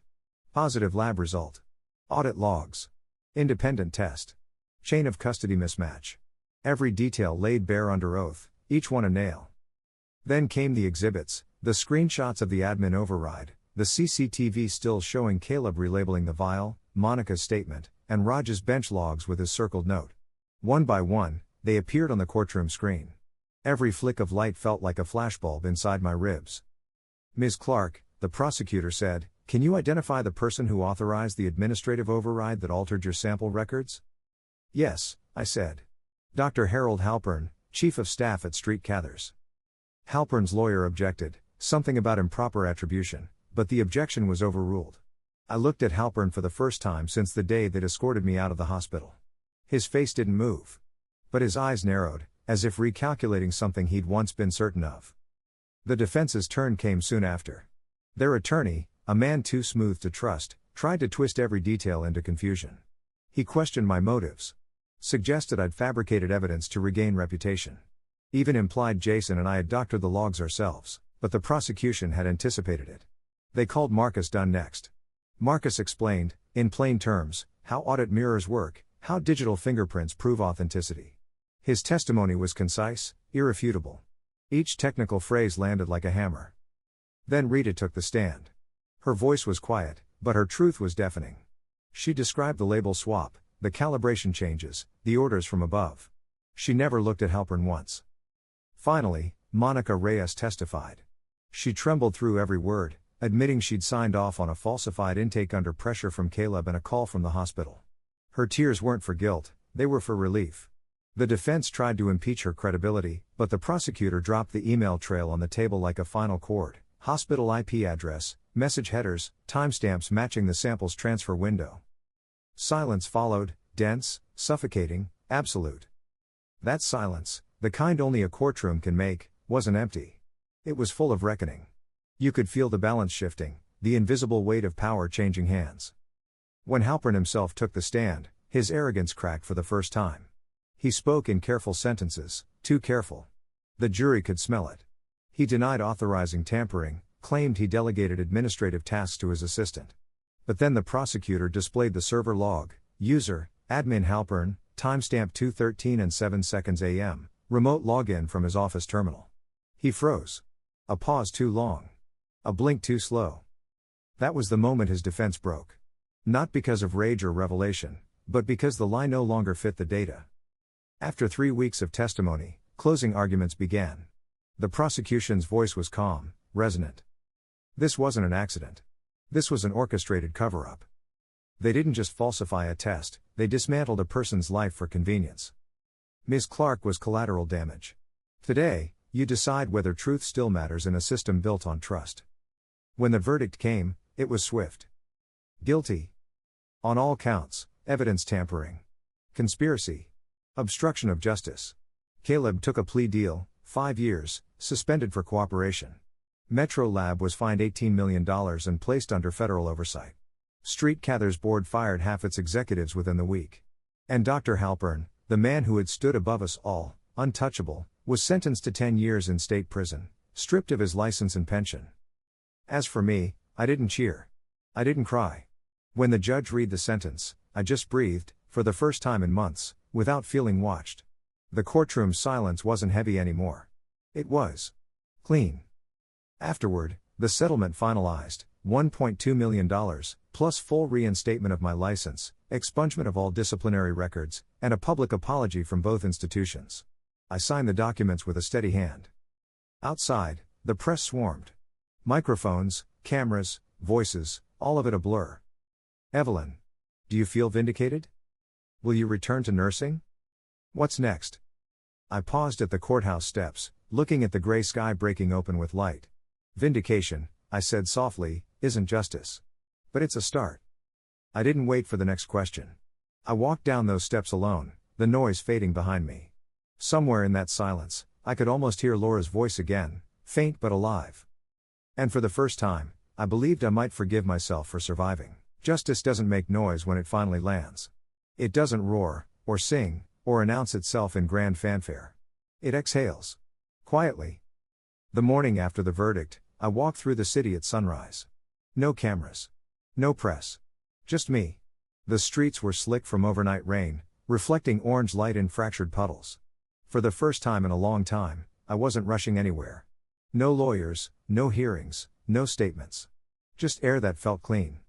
Positive lab result. Audit logs. Independent test. Chain of custody mismatch. Every detail laid bare under oath, each one a nail. Then came the exhibits, the screenshots of the admin override, the CCTV stills showing Caleb relabeling the vial, Monica's statement, and Raj's bench logs with his circled note. One by one, they appeared on the courtroom screen. Every flick of light felt like a flashbulb inside my ribs. Ms. Clark, the prosecutor said, can you identify the person who authorized the administrative override that altered your sample records? Yes, I said. Dr. Harold Halpern, Chief of Staff at Street Cathars. Halpern's lawyer objected, something about improper attribution, but the objection was overruled. I looked at Halpern for the first time since the day they'd escorted me out of the hospital. His face didn't move. But his eyes narrowed, as if recalculating something he'd once been certain of. The defense's turn came soon after. Their attorney, a man too smooth to trust, tried to twist every detail into confusion. He questioned my motives. Suggested I'd fabricated evidence to regain reputation. Even implied Jason and I had doctored the logs ourselves, but the prosecution had anticipated it. They called Marcus Dunn next. Marcus explained, in plain terms, how audit mirrors work, how digital fingerprints prove authenticity. His testimony was concise, irrefutable. Each technical phrase landed like a hammer. Then Rita took the stand. Her voice was quiet, but her truth was deafening. She described the label swap, the calibration changes, the orders from above. She never looked at Halpern once. Finally, Monica Reyes testified. She trembled through every word, admitting she'd signed off on a falsified intake under pressure from Caleb and a call from the hospital. Her tears weren't for guilt, they were for relief. The defense tried to impeach her credibility, but the prosecutor dropped the email trail on the table like a final chord: hospital IP address, message headers, timestamps matching the sample's transfer window. Silence followed, dense, suffocating, absolute. That silence, the kind only a courtroom can make, wasn't empty. It was full of reckoning. You could feel the balance shifting, the invisible weight of power changing hands. When Halpern himself took the stand, his arrogance cracked for the first time. He spoke in careful sentences, too careful. The jury could smell it. He denied authorizing tampering, claimed he delegated administrative tasks to his assistant. But then the prosecutor displayed the server log: user, admin Halpern, timestamp 2:13 and 7 seconds AM, remote login from his office terminal. He froze. A pause too long. A blink too slow. That was the moment his defense broke. Not because of rage or revelation, but because the lie no longer fit the data. After 3 weeks of testimony, closing arguments began. The prosecution's voice was calm, resonant. This wasn't an accident. This was an orchestrated cover-up. They didn't just falsify a test, they dismantled a person's life for convenience. Ms. Clark was collateral damage. Today, you decide whether truth still matters in a system built on trust. When the verdict came, it was swift. Guilty. On all counts: evidence tampering, conspiracy, obstruction of justice. Caleb took a plea deal, 5 years, suspended for cooperation. Metro Lab was fined $18 million and placed under federal oversight. Street Cathers Board fired half its executives within the week. And Dr. Halpern, the man who had stood above us all, untouchable, was sentenced to 10 years in state prison, stripped of his license and pension. As for me, I didn't cheer. I didn't cry. When the judge read the sentence, I just breathed, for the first time in months, without feeling watched. The courtroom's silence wasn't heavy anymore. It was clean. Afterward, the settlement finalized, $1.2 million, plus full reinstatement of my license, expungement of all disciplinary records, and a public apology from both institutions. I signed the documents with a steady hand. Outside, the press swarmed. Microphones, cameras, voices, all of it a blur. Evelyn. Do you feel vindicated? Will you return to nursing? What's next? I paused at the courthouse steps, looking at the gray sky breaking open with light. Vindication, I said softly, isn't justice. But it's a start. I didn't wait for the next question. I walked down those steps alone, the noise fading behind me. Somewhere in that silence, I could almost hear Laura's voice again, faint but alive. And for the first time, I believed I might forgive myself for surviving. Justice doesn't make noise when it finally lands. It doesn't roar, or sing, or announce itself in grand fanfare. It exhales. Quietly. The morning after the verdict, I walked through the city at sunrise. No cameras. No press. Just me. The streets were slick from overnight rain, reflecting orange light in fractured puddles. For the first time in a long time, I wasn't rushing anywhere. No lawyers, no hearings, no statements. Just air that felt clean.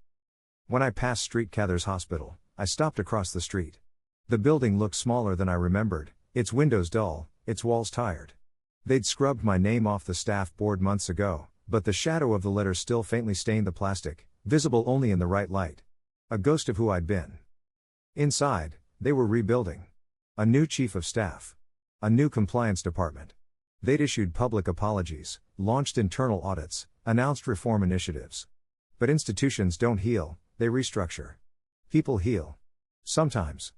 When I passed Street Cathers Hospital, I stopped across the street. The building looked smaller than I remembered, its windows dull, its walls tired. They'd scrubbed my name off the staff board months ago, but the shadow of the letters still faintly stained the plastic, visible only in the right light. A ghost of who I'd been. Inside, they were rebuilding. A new chief of staff. A new compliance department. They'd issued public apologies, launched internal audits, announced reform initiatives. But institutions don't heal, they restructure. People heal. Sometimes.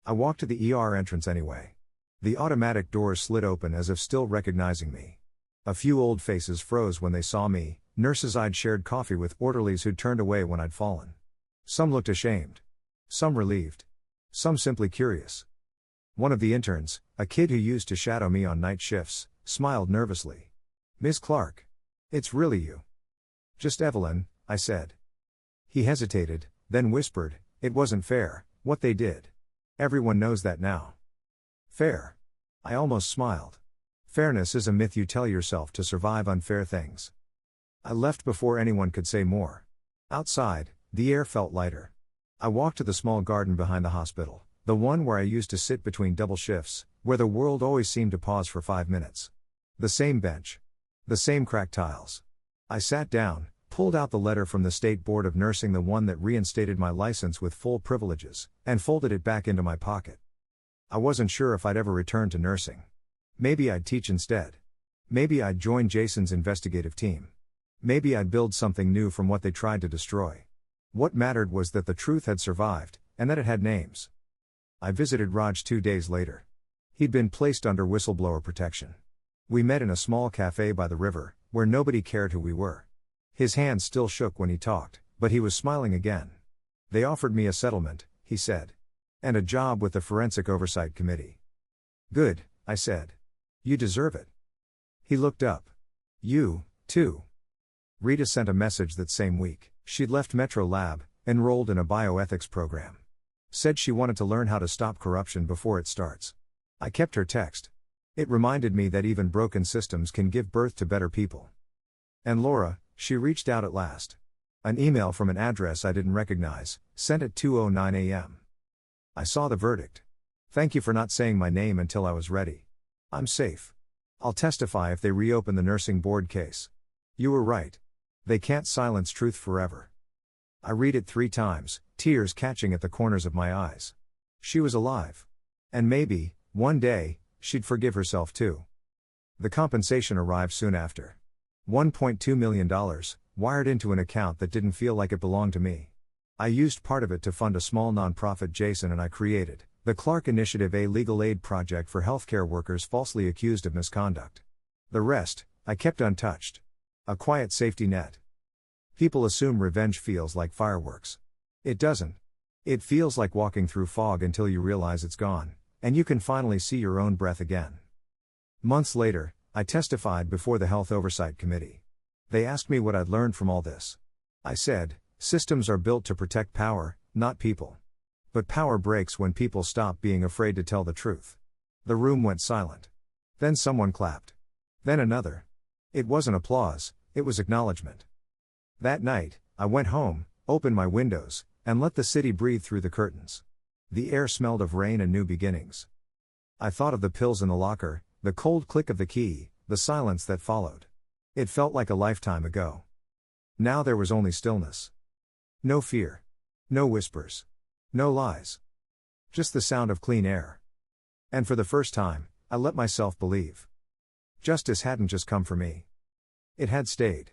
I walked to the ER entrance anyway. The automatic doors slid open as if still recognizing me. A few old faces froze when they saw me, nurses I'd shared coffee with, orderlies who'd turned away when I'd fallen. Some looked ashamed. Some relieved. Some simply curious. One of the interns, a kid who used to shadow me on night shifts, smiled nervously. "Miss Clark. It's really you." "Just Evelyn," I said. He hesitated, then whispered, "It wasn't fair, what they did. Everyone knows that now." Fair. I almost smiled. Fairness is a myth you tell yourself to survive unfair things. I left before anyone could say more. Outside, the air felt lighter. I walked to the small garden behind the hospital, the one where I used to sit between double shifts, where the world always seemed to pause for 5 minutes. The same bench. The same cracked tiles. I sat down, pulled out the letter from the State Board of Nursing, the one that reinstated my license with full privileges, and folded it back into my pocket. I wasn't sure if I'd ever return to nursing. Maybe I'd teach instead. Maybe I'd join Jason's investigative team. Maybe I'd build something new from what they tried to destroy. What mattered was that the truth had survived, and that it had names. I visited Raj 2 days later. He'd been placed under whistleblower protection. We met in a small cafe by the river, where nobody cared who we were. His hand still shook when he talked, but he was smiling again. "They offered me a settlement," he said. "And a job with the Forensic Oversight Committee." "Good," I said. "You deserve it." He looked up. "You, too." Rita sent a message that same week. She'd left Metro Lab, enrolled in a bioethics program. Said she wanted to learn how to stop corruption before it starts. I kept her text. It reminded me that even broken systems can give birth to better people. And Laura, she reached out at last. An email from an address I didn't recognize, sent at 2:09 a.m. I saw the verdict. Thank you for not saying my name until I was ready. I'm safe. I'll testify if they reopen the nursing board case. You were right. They can't silence truth forever. I read it 3 times, tears catching at the corners of my eyes. She was alive. And maybe, one day, she'd forgive herself too. The compensation arrived soon after. $1.2 million, wired into an account that didn't feel like it belonged to me. I used part of it to fund a small nonprofit Jason and I created, the Clark Initiative, a legal aid project for healthcare workers falsely accused of misconduct. The rest, I kept untouched. A quiet safety net. People assume revenge feels like fireworks. It doesn't. It feels like walking through fog until you realize it's gone, and you can finally see your own breath again. Months later, I testified before the Health Oversight Committee. They asked me what I'd learned from all this. I said, systems are built to protect power, not people. But power breaks when people stop being afraid to tell the truth. The room went silent. Then someone clapped. Then another. It wasn't applause, it was acknowledgement. That night, I went home, opened my windows, and let the city breathe through the curtains. The air smelled of rain and new beginnings. I thought of the pills in the locker, the cold click of the key, the silence that followed. It felt like a lifetime ago. Now there was only stillness. No fear. No whispers. No lies. Just the sound of clean air. And for the first time, I let myself believe. Justice hadn't just come for me. It had stayed.